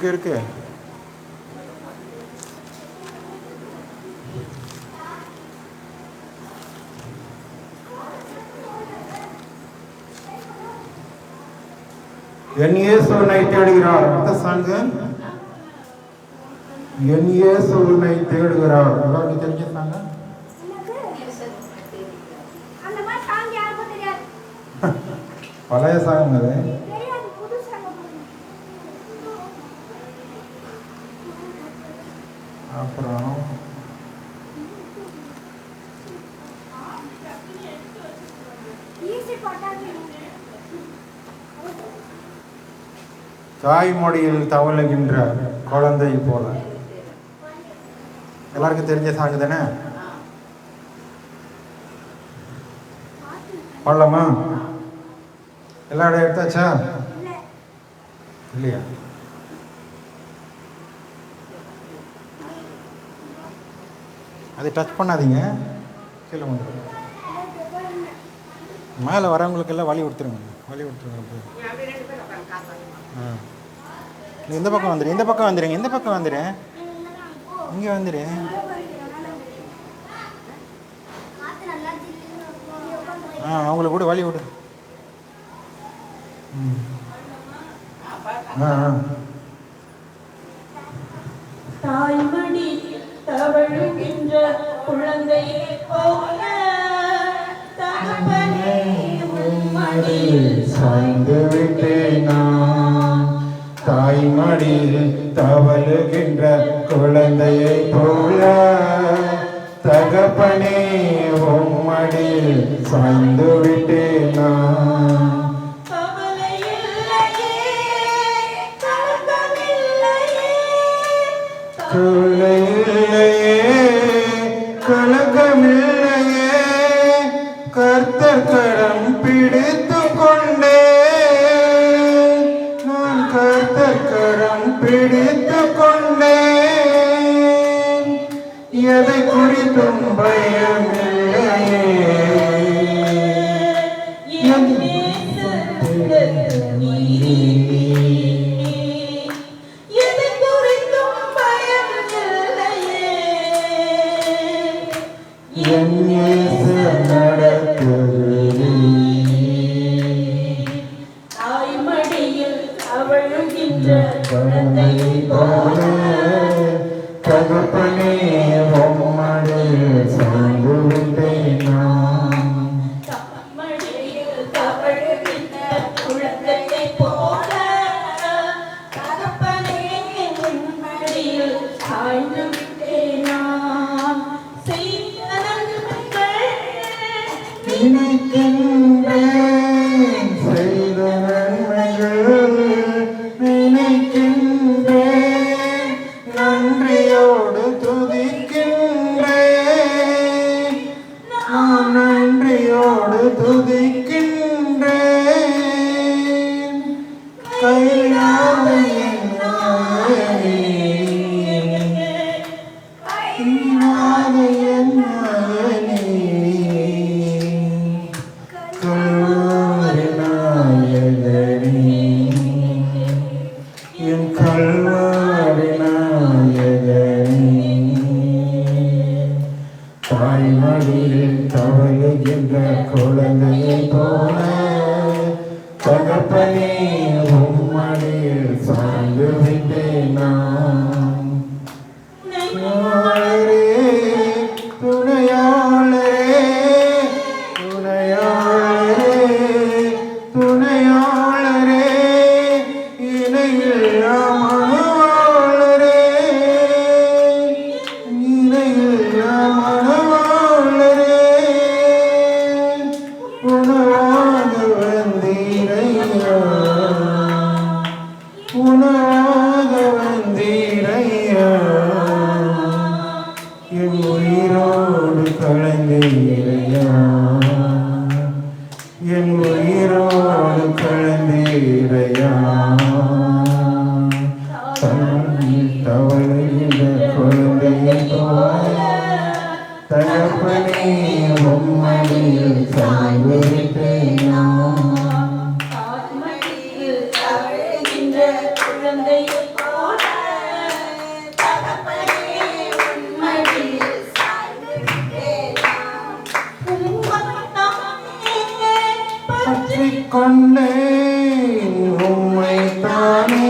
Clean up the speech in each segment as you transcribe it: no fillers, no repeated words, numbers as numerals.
இருக்கு என் இயேசு உன்னை தேடுகிறார். அடுத்த சாங்கு என் இயேசு உன்னை தேடுகிறார். எல்லாருக்கும் தெரிஞ்ச சாங்க பழைய சாங்க. அப்புறம் தாய்மொழியில் தவழுகின்ற குழந்தை போல. எல்லாருக்கும் தெரிஞ்ச சாங்கு தானே? பாடலாமா? எல்லா இடம் எடுத்தாச்சா? இல்லையா? அதை டச் பண்ணாதீங்க, கீழே வந்துடும். மேலே வரவங்களுக்கெல்லாம் வழி கொடுத்துருங்க, வழி கொடுத்துருங்க. இந்த பக்கம் வந்துடு, இந்த பக்கம் வந்துடுங்க, இந்த பக்கம் வந்துடு, இங்கே வந்துடு. அவங்களுக்கு கூட வழி விடு. தாய்மடி தவழுகின்ற குழந்தையை போல தகப்பனே உம்மடியில் சாய்ந்து விட்டேன் நான். தாய்மடியில் தவழுகின்ற குழந்தையை போல தகப்பனே உம்மடியில் சாய்ந்து விட்டேன் நான். கலக்கமில்லையே, கர்த்தர் கரம் பிடித்து கொண்டே, நான் கர்த்தர் கரம் பிடித்து கொண்டே, எதை குறித்தும் பயமில்லையே. தாய்மடியில் அவழுகின்ற குழந்தையை போல தகப்பனே உம்மடியில் சாய்ந்து விட்டேன் நான். நினைக்கின்றேன் செய்த நன்மைகள் நினைக்கின்றேன் நன்றியோடு துதிக்கின்றேன் நான் நன்றியோடு துதிக்கின்றேன் கையிலாத என் நாயனே கையிலாத என் நாயனே கல்வாரி நாயகனே என் கல்வாரி நாயகனே தாய்மடியில் தவழுகின்ற குழந்தையை போல தகப்பனே உம்மடியில் சாய்ந்து விட்டேன் நான் துணையாளரே துணையாளரே துணையாளரே இணையில்லா மணவாளரே இணையில்லா மணவாளரே உணவாக வந்தீரையா உணவாக வந்தீரையா என் உயிரோடு கலந்தீரையா என் உயிரோடு கலந்தீரையா தவழுகின்ற குழந்தையை போல தகப்பனே உம்மடியில் சாய்ந்து விட்டேன் நான். ஆத்மடியில் தவழுகின்ற குழந்தையைப் போல தகப்பனே உம்மடியில் சாய்ந்து விட்டேன் நான். உம்மைத்தானே பற்றிக் கொண்டேன் உம்மைத்தானே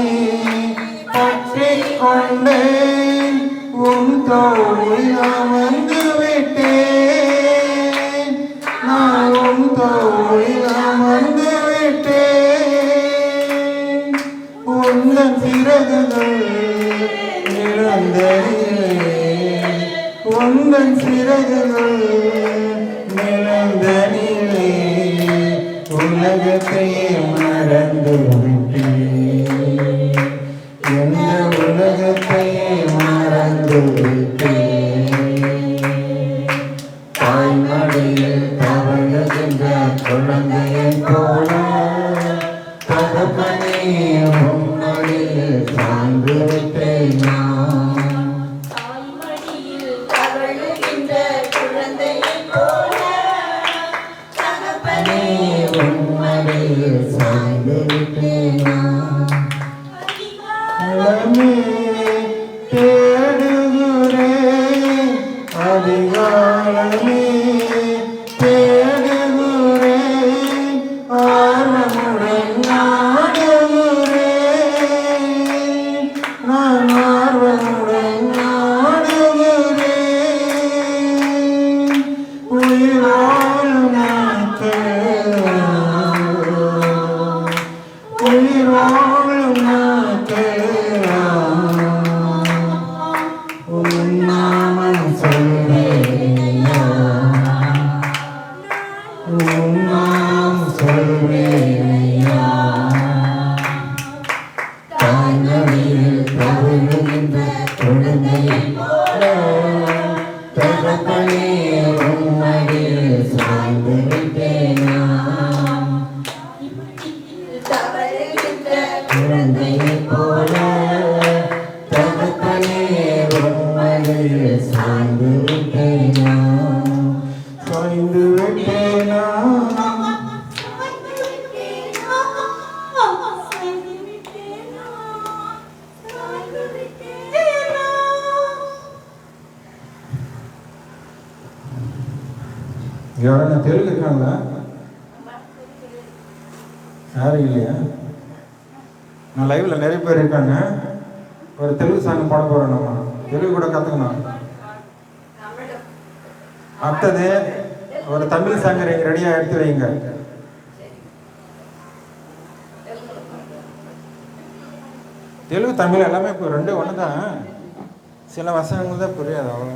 பற்றிக் கொண்டேன் உன் தோளில் அமர்ந்து விட்டேன் நான் உன் தோளில் அமர்ந்து விட்டேன் உந்தன் சிறகுகள் நிழந்தனிலே உந்தன் சிறகுகள் நிழந்தனிலே உலகத்தையே மறந்து விட்டேன் எந்த உலகத்தையே மறந்து விட்டேன் தாய்மடியில் தவழுகின்ற குழந்தையைப் போல தகப்பனே உம்மடியில் சாய்ந்து விட்டேன் நான். தாய்மடியில் தவழுகின்ற குழந்தையைப் போல தகப்பனே உம்மடியில் சாய்ந்து விட்டேன் நான். அதிகாரமே தேடுகிறேன் அதிகாரமே தேடுகிறேன் ஆர்வமுடன் நாடுகிறேன் நான் ஆர்வமுடன் நாடுகிறேன் உயிரோடு நாட்கள் உயிரோடு நாட்கள் உன் நாமம் சொல்வேனையா உன் நாமம் சொல்வேனையா தாய்மடியில் தவழுகின்ற குழந்தையைப் போல தகப்பனே உம்மடியில் சாய்ந்து விட்டேன் நான். தவழுகின்ற குழந்தையைப் போல தகப்பனே உம்மடியில் சாய்ந்து விட்டேன் நான். சாய்ந்து விட்டேன் நான். யாரும் தெலுங்கு இருக்காங்களா? யாரும் இல்லையா? நான் லைவ்ல நிறைய பேர் இருக்காங்க. ஒரு தெலுங்கு சாங் பாட போறோம். நம்ம தெலுங்கு கூட கத்துக்கணும். அடுத்தது ஒரு தமிழ் சாங் ரெடியா எடுத்து வைங்க. தெலுங்கு தமிழ் எல்லாமே இப்போ ரெண்டு ஒன்று தான். சில வசனங்கள் தான் புரியாது அவ்வளோ.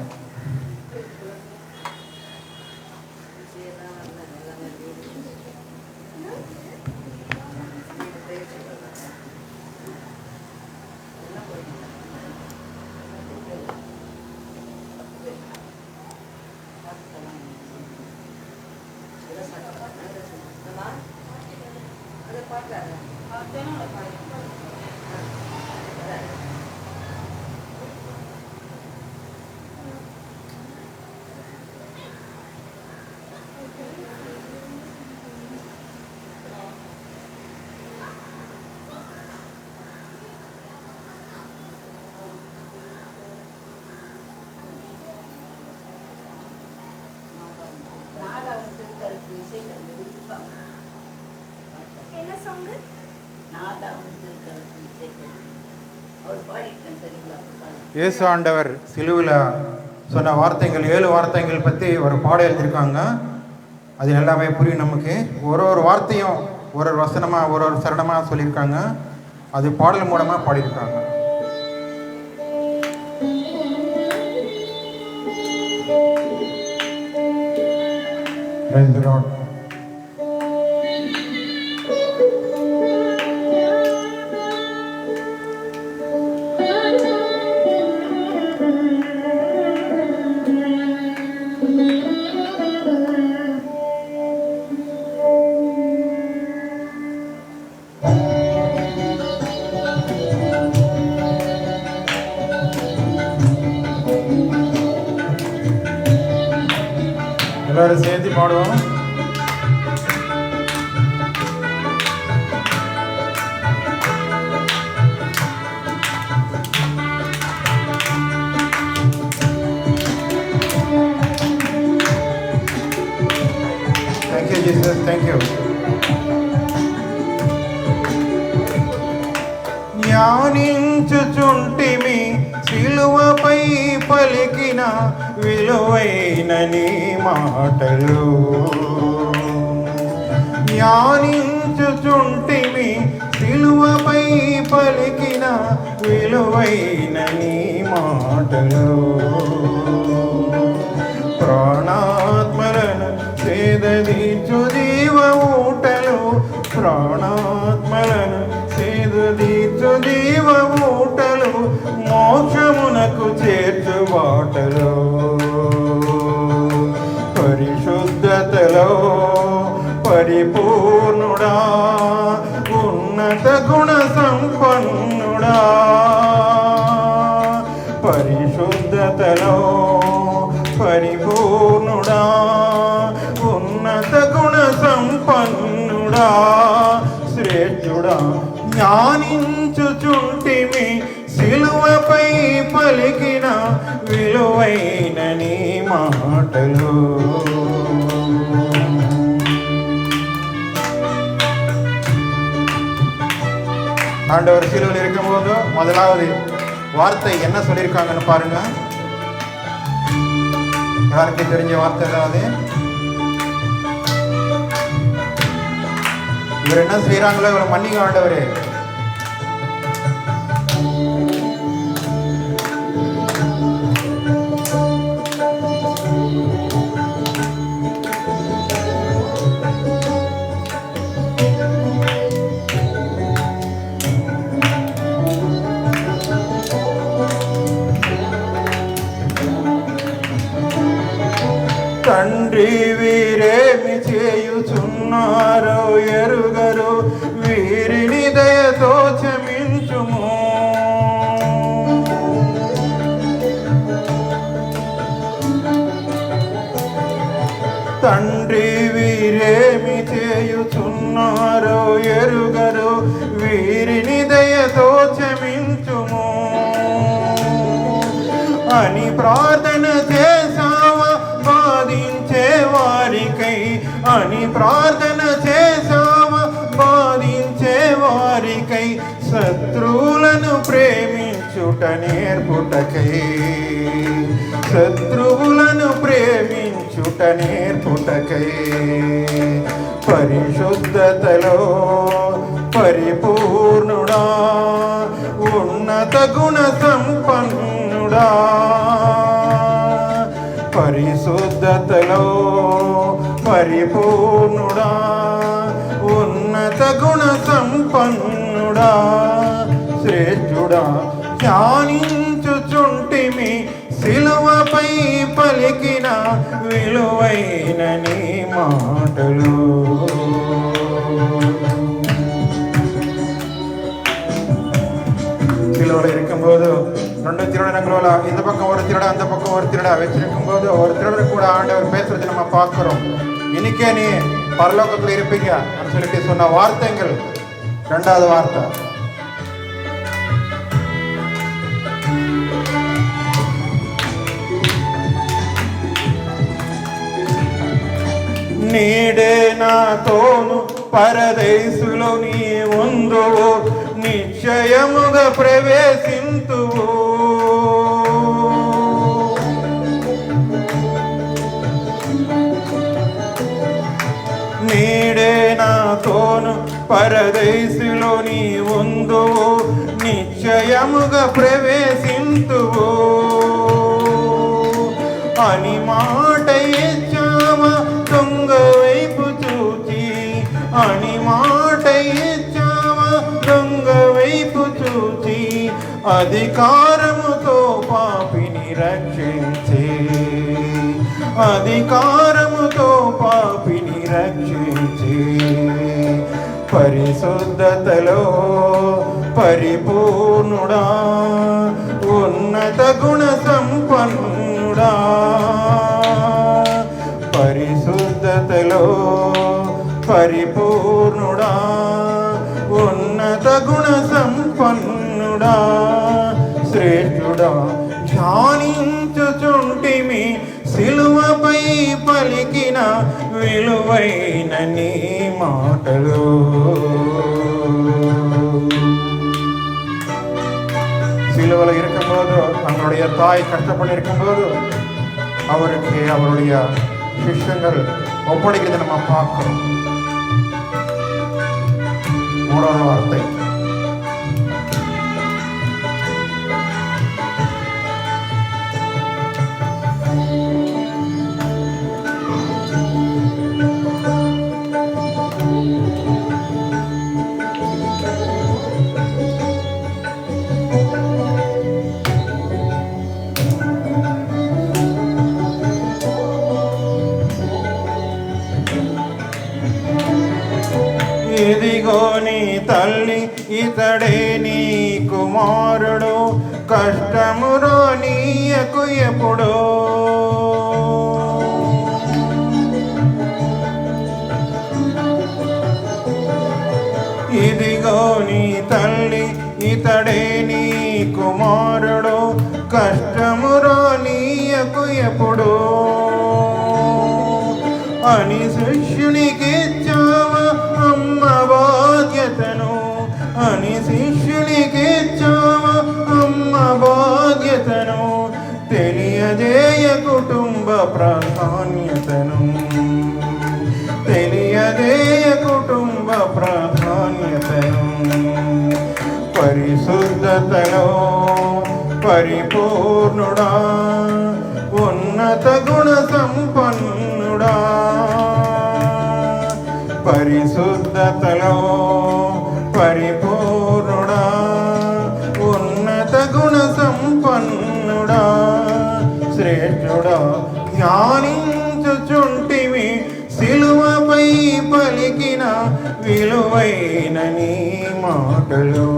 என்ன சாங்? இயேசு ஆண்டவர் சிலுவையில் சொன்ன வார்த்தைகள் 7 வார்த்தைகள் பற்றி ஒரு பாடம் எழுதியிருக்காங்க. அது எல்லாமே புரியும் நமக்கு. ஒரு வார்த்தையும் ஒரு வசனமாக ஒரு சரணமாக சொல்லியிருக்காங்க. அது பாடல் மூலமாக பாடியிருக்காங்க. Praise the Lord. எல்லாரும் சேர்ந்து பாடுவோம். Thank you, Jesus. Thank you. ధ్యానించుచుంటిమి సిలువపై పలికిన విలువైన నీ మాటలు. ధ్యానించుచుంటిమి సిలువపై పలికిన విలువైన నీ మాటలు. ప్రాణాత్మలను సేదదీర్చు జీవ ఊటలు. ప్రాణాత్మలను సేదదీర్చు జీవ ఊటలు. మోక్షమునకు చేర్చు బాటలు. పరిశుద్ధతలో పరిపూర్ణుడా ఉన్నత గుణ సంపన్నుడా. పరిశుద్ధతలో పరిపూర్ణుడా ఉన్నత గుణ సంపన్నుడా. శ్రేష్ఠుడా జ్ఞానించుచుంటిమి సిలువపై పలికిన విలువైన నీ మాటలు. ஆண்டவர் சிலுவையில் இருக்கும்போது முதலாவது வார்த்தை என்ன சொல்லியிருக்காங்கன்னு பாருங்க. யாருக்கு தெரிஞ்ச வார்த்தை ஏதாவது? இவர் என்ன செய்யறாங்களோ இவர் மன்னிக்க ஆண்டவரே. తండ్రి వీరేమి చేయుచున్నారో ఎరుగరు. వీరిని దయతో క్షమించుము. తండ్రి వీరేమి చేయుచున్నారో ఎరుగరు. వీరిని దయతో క్షమించుము అని ప్రార్థన చేసావా బాధించే వారికై. అని ప్రార్థన చేసావా బాధించే వారికై. శత్రువులను ప్రేమించుట నేర్పుటకై. శత్రువులను ప్రేమించుట నేర్పుటకై. పరిశుద్ధతలో పరిపూర్ణుడా ఉన్నత గుణ సంపన్నుడా. పరిశుద్ధతలో పరిపూర్ణుడా ఉన్నత గుణ సంపన్నుడా. శ్రేష్ఠుడా ధ్యానించుచుంటిమి సిలువపై పలికిన విలువైన నీ మాటలు. திருட, அந்த பக்கம் ஒரு திருடா வச்சிருக்கும் போது ஒரு திருடர் கூட ஆண்டவர் பேசுறது நம்ம பார்க்கிறோம். இன்னைக்கே நீ பரலோகத்தில் இருப்பீங்க அப்படின்னு சொல்லிட்டு சொன்ன வார்த்தைகள். ரெண்டாவது வார்த்தை, నీడే నాతోను పరదేశులో నీ ఉందువు, నిశ్చయముగా ప్రవేశింతువు. నీడే నాతోను పరదేశులో నీ ఉందువు, నిశ్చయముగా ప్రవేశింతువు అని మాట ఇచ్చావా దొంగ వైపు చూచి, అని మాట ఇచ్చావా దొంగ వైపు చూచి, అధికారముతో పాపిని రక్షించే, అధికారముతో పాపిని రక్షించే, పరిశుద్ధతలో పరిపూర్ణుడా, ఉన్నత గుణ సంపన్నుడా, పరిశుద్ధతలో పరిపూర్ణుడా, ఉన్నత గుణ సంపన్నుడా, శ్రేష్ఠుడా, ధ్యానించుచుంటిమి సిలువపై పలికిన విలువైన నీ మాటలు. சிலுவையில் இருக்கும்போது அவருடைய தாய் கஷ்டப்பட்டு இருக்கும்போது அவருக்கு அவருடைய சிஷ்யங்கள் ஒப்படைக்கிறது நம்ம பார்க்கிறோம். மூணாவது வார்த்தை, ఇదిగో నీ తల్లి, ఇతడే నీ కుమారుడు, కష్టములో నీయకు ఎప్పుడు. ఇదిగో నీ తల్లి, ఇతడే నీ కుమారుడు, కష్టములో నీయకు ఎప్పుడు అని శిష్యునికి ఇచ్చావా అమ్మ బాధ్యతను, అని శిష్యునికి ఇచ్చావా అమ్మ బాధ్యతను, తెలియజేయ కుటుంబ ప్రాధాన్యతను, తెలియజేయ కుటుంబ ప్రాధాన్యతను, పరిశుద్ధతలో పరిపూర్ణుడా, ఉన్నత గుణ సంపన్నుడా, పరిశుద్ధతలో పరిపూర్ణుడా, ఉన్నత గుణ సంపన్నుడా, శ్రేష్ఠుడా, ధ్యానించుచుంటివి సిలువపై పలికిన విలువైన నీ మాటలు.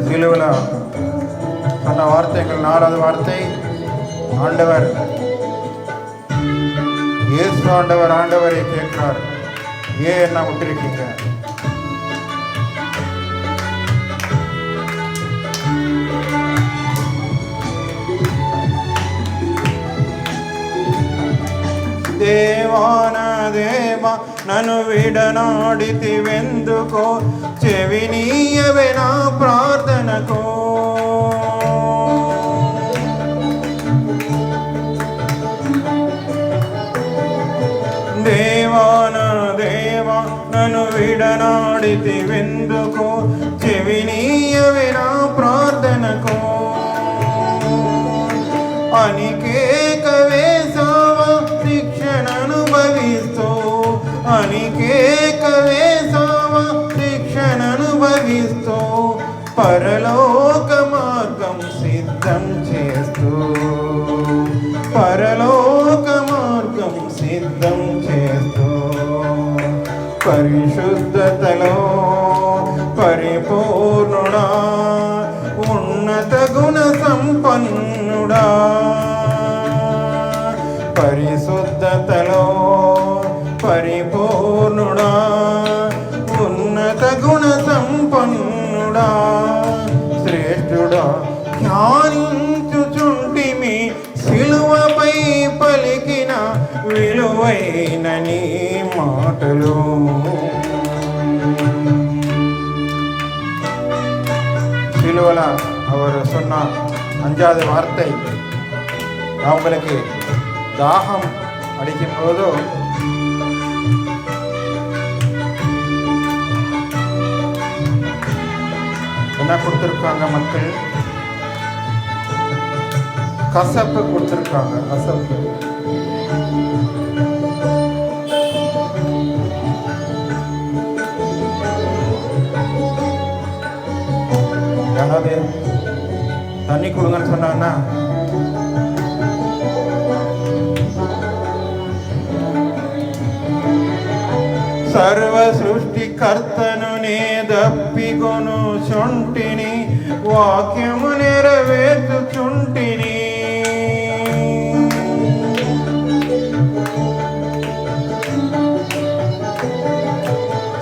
சிலுவையில் சொன்ன வார்த்தைகள். நாலாவது வார்த்தை, ஆண்டவர் இயேசு ஆண்டவர் ஆண்டவரை கேட்கிறார், ஏன் என்ன விட்டுருக்கீங்க? దేవాన దేవ నన్ను విడనాడితివెందుకో, చెవినీయవే నా ప్రార్థనకో. దేవాన దేవ నన్ను విడనాడితివెందుకో, చెవినీయవే నా ప్రార్థనకో. అనికేక వేసావా శిక్షణనుభవిస్తూ, అనికేక వేసావా శిక్షణనుభవిస్తూ, పరలోక మార్గం సిద్ధం చేస్తూ, పరలోక మార్గం సిద్ధం చేస్తూ, పరిశుద్ధతలో పరిశుద్ధతలో పరిపూర్ణుడా, ఉన్నత గుణ సంపన్నుడా, శ్రేష్ఠుడా, ధ్యానించుచుంటిమి సిలువపై పలికిన విలువైన నీ మాటలు. சிலுவல அவர் சொன்ன அஞ்சாவது வார்த்தை, அவங்களுக்கு தாகம் அடிக்கும் போது என்ன கொடுத்துருக்காங்க மக்கள்? கசப்பு கொடுத்துருக்காங்க. கசப்பு யாராவது தண்ணி கொடுங்கன்னு சொன்னாங்கன்னா సర్వ సృష్టికర్తను నే దప్పికొను చుంటిని, వాక్యము నెరవేర్చుచుంటిని.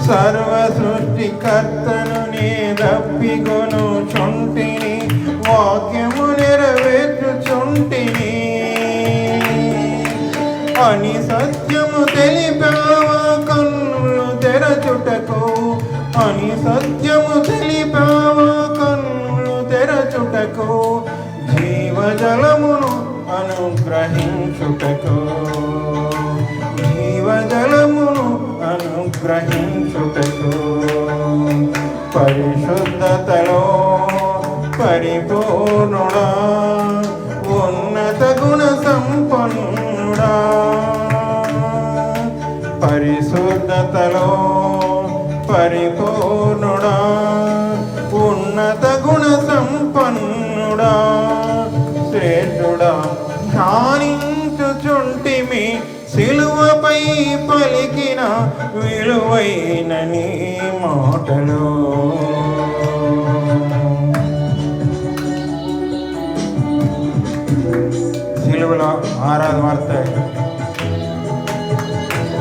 సర్వ సృష్టికర్తను నే దప్పికొను చుంటిని, వాక్యము నెరవేర్చుచుంటిని అని సత్యము తెలిపావా కన్నులు తెరచుటకు, అని సత్యము తెలిపావా కన్నులు తెరచుటకు, జీవజలమును అనుగ్రహించుటకు, జీవజలమును అనుగ్రహించుటకు. పరిశుద్ధతలో పరిపూర్ణుడా, ఉన్నత గుణ సంపన్నుడా, పరిశుద్ధతలో పరిపూర్ణుడా, ఉన్నత గుణ సంపన్నుడా, శ్రేష్ఠుడా, ధ్యానించుచుంటిమి సిలువపై పలికిన విలువైన నీ మాటలు. சிலுவையில் 6வது வார்த்தை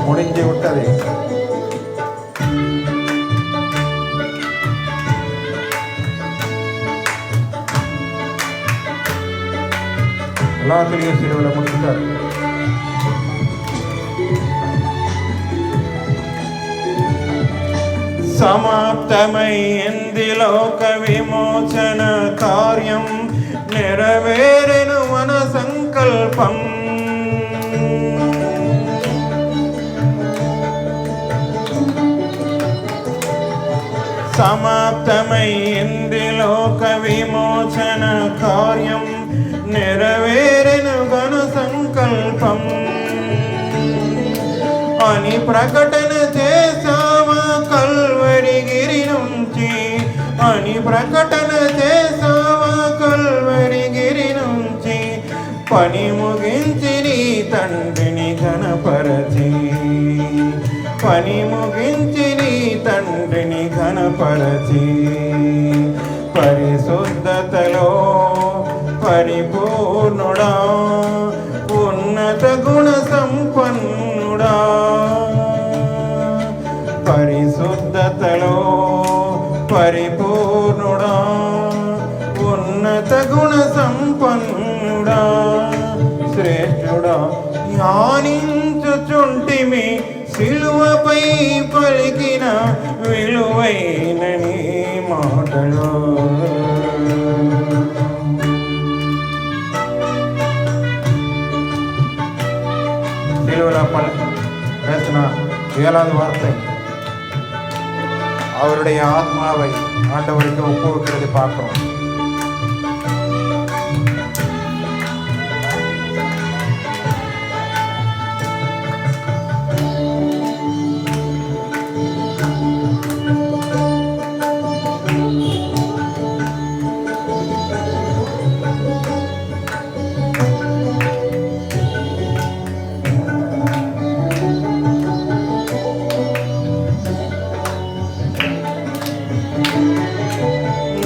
முடிஞ்சு விட்டது. எல்லாத்துலேயும் சிலுவையில் முடிச்சுட்டார். సమాప్తమైంది లోక విమోచన కార్యం, నెరవేరెను మన సంకల్పం. సమాప్తమైంది లోక విమోచన కార్యం, నెరవేరెను మన సంకల్పం అని ప్రకటన చేసావా కల్వరిగిరి నుంచి, అని ప్రకటన చేసావా కల్వరిగిరి నుంచి. పని ముగించి నీ తండ్రిని ఘనపరచి, పని ముగించి నీ తండ్రిని ఘనపరచి. పరిశుద్ధతలో పరిపూర్ణుడా, ఉన్నత గుణ సంపన్నుడా, పరిశుద్ధతలో పరిపూర్ణుడా, ఉన్నత గుణ సంపన్నుడా, శ్రేష్ఠుడా, ధ్యానించుచుంటిమి సిలువపై పలికిన విలువైన నీ మాటలు. பேசின 7வது வார்த்தை, அவருடைய ஆத்மாவை ஆண்டவருக்கு ஒப்புவிக்கிறது பார்க்கிறோம்.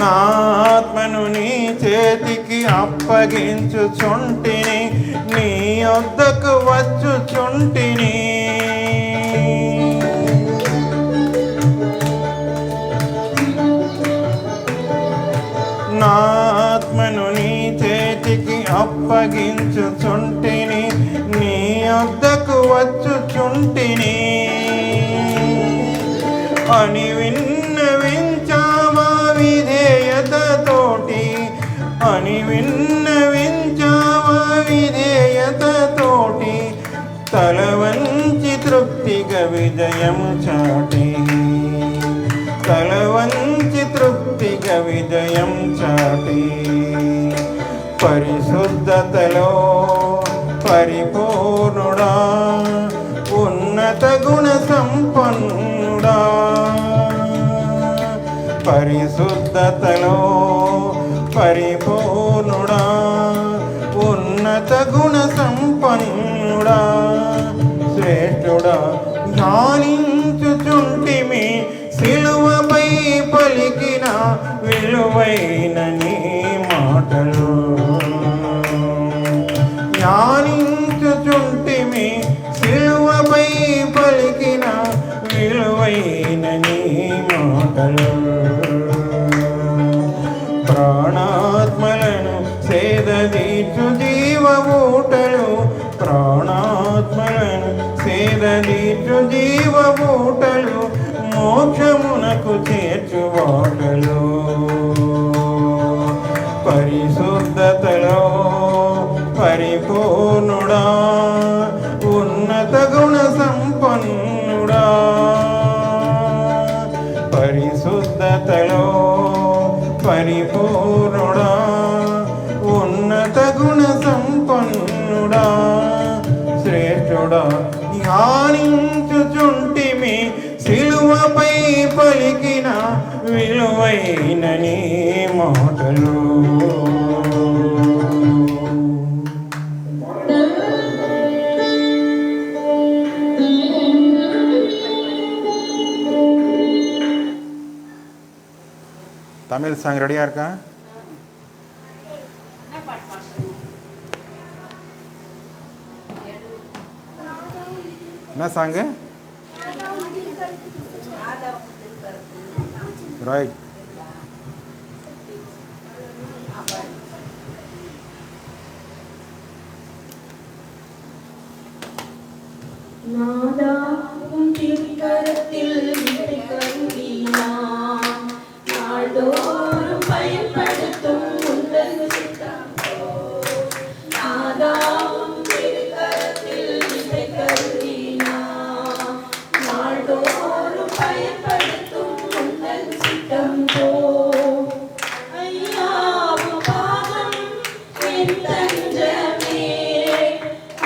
నా ఆత్మను నీ చేతికి అప్పగించుచుంటిని, నీ వద్దకు అప్పగించుచుంటిని, నీ వద్దకు వచ్చుచుంటిని అని విన్నవించావా విధేయతతోటి, అని విన్నవించావా విధేయతతోటి, తల వంచి తృప్తిగా విజయం చాటి, తల వంచి తృప్తిగా విజయం చాటి. పరిశుద్ధతలో పరిపూర్ణుడా, ఉన్నత గుణ సంపన్నుడా, పరిశుద్ధతలో పరిపూర్ణుడా, ఉన్నత గుణ సంపన్నుడా, శ్రేష్ఠుడా, ధ్యానించుచుంటిమి సిలువపై పలికిన విలువైన నీ మాటలు, ధ్యానించుచుంటిమి సిలువపై పలికిన విలువైన నీ మాటలు. ప్రాణాత్మలను సేదదీర్చు జీవ ఊటలు, ప్రాణాత్మలను సేదదీర్చు జీవ ఊటలు, మోక్షమునకు చేర్చు వాటలు. పరిశుద్ధతలో పరిపూర్ణుడా, ఉన్నత గుణ సంపన్నుడా, పరిశుద్ధతలో పరిపూర్ణుడా, ఉన్నత గుణ సంపన్నుడా, శ్రేష్ఠుడా, ధ్యానించుచుంటిమి సిలువపై పలికిన విలువైన నీ మాటలు. தமிழ் சாங் ரெடியாக இருக்கா? என்ன சாங்கு? ரைட். நாதாவும் திருக்கரத்தில் கருவினான், நாள்தோறும் பயன்படுத்தும் உந்தன் சித்தம். நாதாவும் திருக்கரத்தில் கருவினான், நாள்தோறும் பயன்படுத்தும் உந்தன் சித்தம். ஐயாவும் பாதம் என் தஞ்சமே,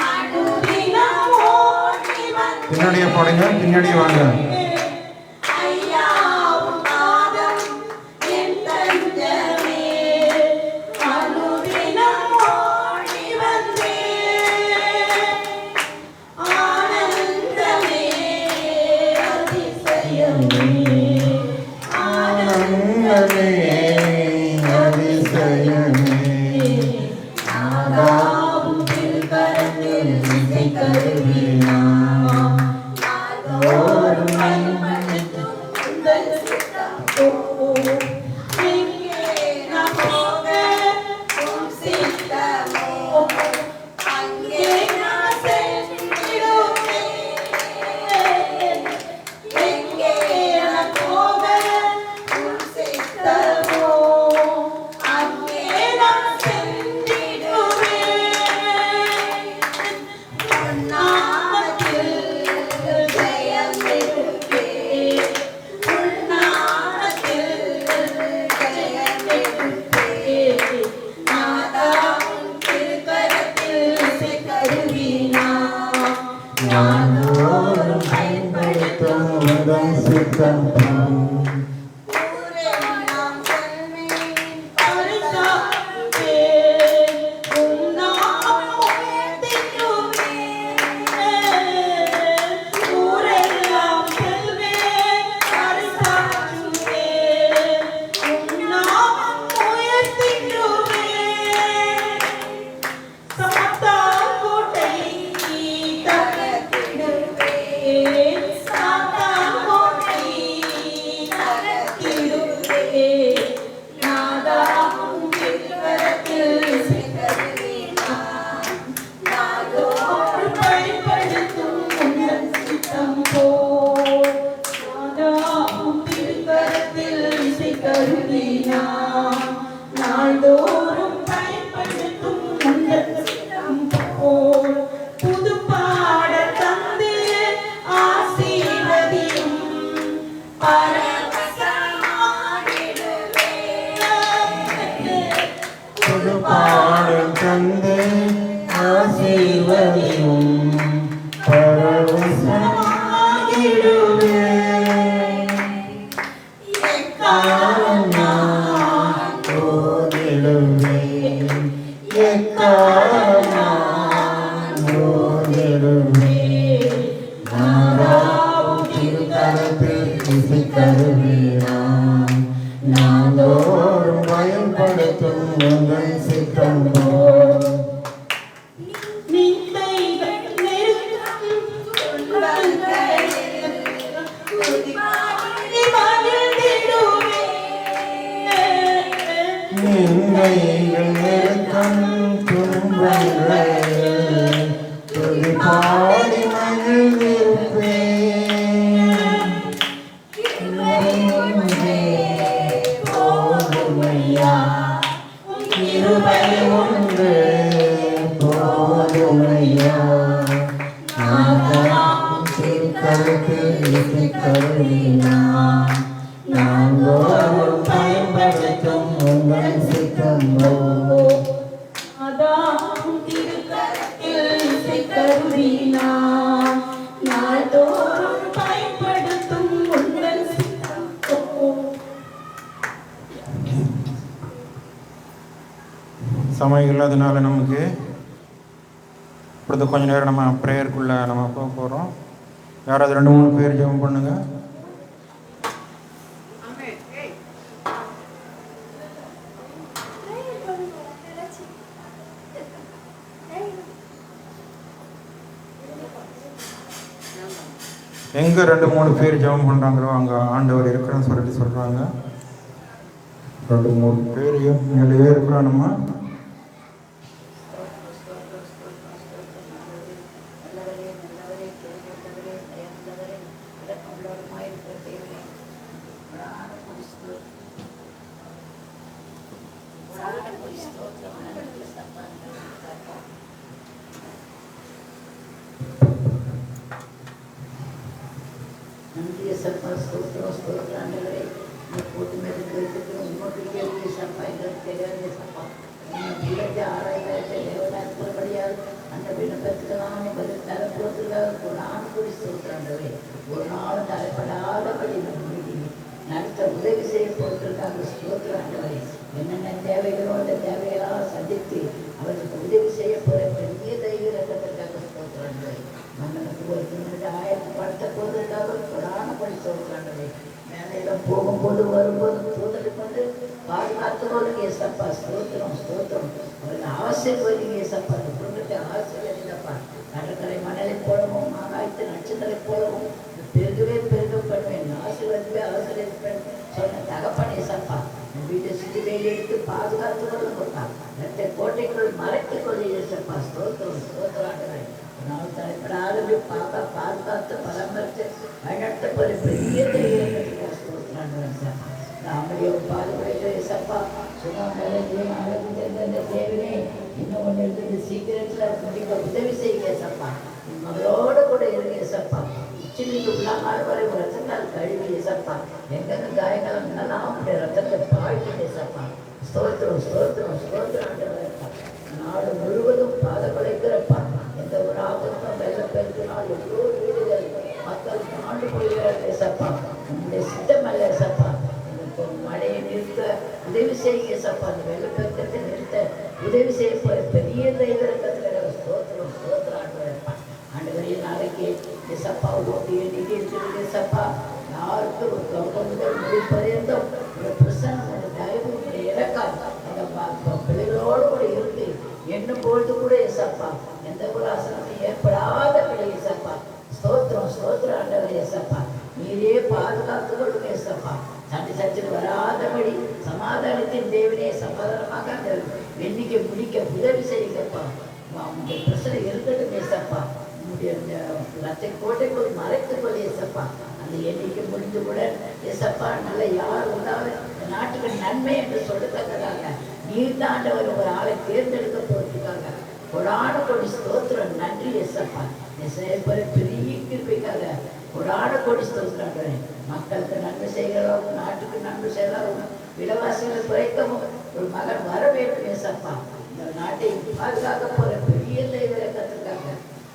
அனுதினம் ஓடி வந்து பின்னாடியே பாடுங்க, பின்னாடியே வாங்க. ஐயாவும் பாதம் என் தஞ்சமே, அனுதினம் ஓடி வந்தே. ஆனந்தமே அதிசயமே, ஆனந்தமே அதிசயமே, நாதாவும் திருக்கரத்தில் இசை கருவினான், நாள்தோறும் துதி பாடி மகிழ்ந்திருப்பேன். போதுமையா கிருபை ஒன்று போதுமையா. நாங்கள் சிக்கலுக்கு சிக்கலினான் நாங்கள் பயன்படுத்தும் உங்கள் சிக்கமோ. அதான் திருக்கரத்தில் சிக்கருவினான் நாள்தோறும் பயன்படுத்தும் உங்கள் சித்தமோ. சமயம் இல்லாதனால நமக்கு இப்பொழுது கொஞ்ச நேரம் நம்ம ப்ரேயருக்குள்ளே நம்ம போக போகிறோம். யாராவது 2-3 பேர் ஜெபம் பண்ணுங்க. எங்கே 2-3 பேர் ஜெபம் பண்ணுறாங்களோ அங்கே ஆண்டவர் இருக்கிறேன்னு சொல்லிட்டு சொல்கிறாங்க. 2-3 பேர் நிலையே இருக்கிறோம் நம்ம. நன்றிய சப்பா ஸ்தோத்திரம் ஸ்தோத்திரம் ஆண்டவரே. எப்போதுமே இருக்கிறதுக்கு உமக்கு கேள்வி சப்பா எங்களுக்கு தெரியாத சப்பா நீங்கள் ஆராய்ச்சி தேவனாற்படியால் அந்த விண்ணப்பத்துக்கு நான் பதில் தரப்போவதற்காக ஒரு நாள் கூடி ஸ்தோத்திராண்டவரே. ஒரு நாள் தரப்படாதபடி நடத்த உதவி செய்ய போவதற்காக ஸ்தோத்திராண்டவரே. என்னென்ன தேவைகளோ அந்த தேவையெல்லாம் சந்தித்து அவர்களுக்கு உதவி செய்ய போகிற பெரிய தைரியத்திற்காக ஸ்தோத்திராண்டவரே. மன்னனுக்கு ஒரு நிமிடம் ஆயத்தப்படுத்த போவதற்காக புராணப்படி சொல்கிறாண்டே. மேலையெல்லாம் போகும்போது வரும்போது தூதரை கொண்டு பாதுகாத்து கொள்ளுங்க ஏசப்பா. ஸ்தோத்திரம் ஸ்தோத்திரம். அவருக்கு ஆசீர்வதிங்க ஏசப்பா. அந்த குடும்பத்தை ஆசீர்வதிங்கப்பா. கடற்கரை மணலை போலவும் ஆகாயத்து நட்சத்திரை போலவும் பெருகவே பெருகப்படுவேன். ஆசீர்வதிப்பே ஆசீர்வதிப்பேன் சொன்ன தகப்பன் ஏசப்பா. வீட்டை சுற்றி வேலி எடுத்து பாதுகாத்து கொள்ளுங்கப்பா. இரட்டை கோட்டைக்குள் மறைத்துக் கொள்ளு ஏசப்பா. ஸ்தோத்திரம் ஸ்தோத்திராண்டே. நாள் தலைப்படாத பாதுகாத்து பராமரித்து வழிநடத்த போகிற பெரிய ராமடிய பாதுகாத்து சப்பா சுகாதார தேவனே இன்னும் ஒன்று இருக்குது. சீக்கிரத்தில் கண்டிக்க உதவி செய்ய சப்பா. மகளோடு கூட இருங்க சப்பா. உச்சிலிருந்து உள்ளாங்கால் வரை ரத்தத்தால் கழுவி சப்பா. எங்கெங்க காயங்கள் நல்லா உடைய ரத்தத்தை பாய்ட்டு சப்பா. ஸ்தோத்திரம் ஸ்தோத்திரம் ஸ்தோத்திரம். நாடு முழுவதும் பாதப்படைக்கிறப்பா. எந்த ஒரு ஆபத்தும் வெள்ளப்பெருக்கினால் எவ்வளோ வீடுகள் மக்கள் ஆண்டு போகிறார்கள் சப்பா. உங்களுடைய சித்தம் அல்ல சப்பா. எனக்கு மழையை நிறுத்த உதவி செய்ய சப்பா. அந்த வெள்ளப்பெருக்கத்தை நிறுத்த உதவி செய்ய போகிற பெரிய தெய்வத்தில் ஸ்தோத்திரம் ஸ்தோத்திரம் ஆண்டுப்பா. ஆண்டுகளில் நாளைக்கு சப்பா ஓட்டி எண்ணிக்கை இருக்கிறது சப்பா. யாருக்கும் ஒரு கவனங்கள் முடிப்பறிந்தோம் ஒரு பிரசன்னம் ஒரு தயவு ஒரு இறக்கம் அந்த பிள்ளைகளோடு கூட இருக்கு என்னும் பொழுது கூட ஏசப்பா. எந்த ஒரு ஆசனமும் ஏற்படாத பிள்ளை ஏசப்பா. ஸ்தோத்திரம் ஸ்தோத்திரம் ஆண்டவர் ஏசப்பா. நீரே பாதுகாத்து கொள்ளுங்க ஏசப்பா. சண்டை சர்ச்சையில் வராதபடி சமாதானத்தின் தேவனே சமாதானமாக அந்த எண்ணிக்கை முடிக்க உதவி செய்யுங்கப்பா. உங்களுடைய பிரச்சனை இருந்தது ஏசப்பா. உங்களுடைய லட்ச கோட்டைக்குள் மறைத்து கொள் ஏசப்பா. அந்த எண்ணிக்கை முடிந்து கூட ஏசப்பா நல்ல யார் உண்டாலும் நாட்டுக்கு நன்மை என்று சொல்லத்தக்கதாக நீர் தாண்டவர் ஒரு ஆளை தேர்ந்தெடுக்க போவதற்காக கொடான கொடி ஸ்தோத்திரம். நன்றி ஏசப்பா. நீ செயல்பட பெரிய கிருபைக்காக கொடான கொடி ஸ்தோத்திரம். மக்களுக்கு நன்மை செய்கிறோம், நாட்டுக்கு நன்மை செய்யலாம், விலைவாசிகளை குறைக்கவும் ஒரு மகன் வர வேண்டும் ஏசப்பா. இந்த நாட்டை பாதுகாக்க போகிற பெரிய விளக்கத்துக்காக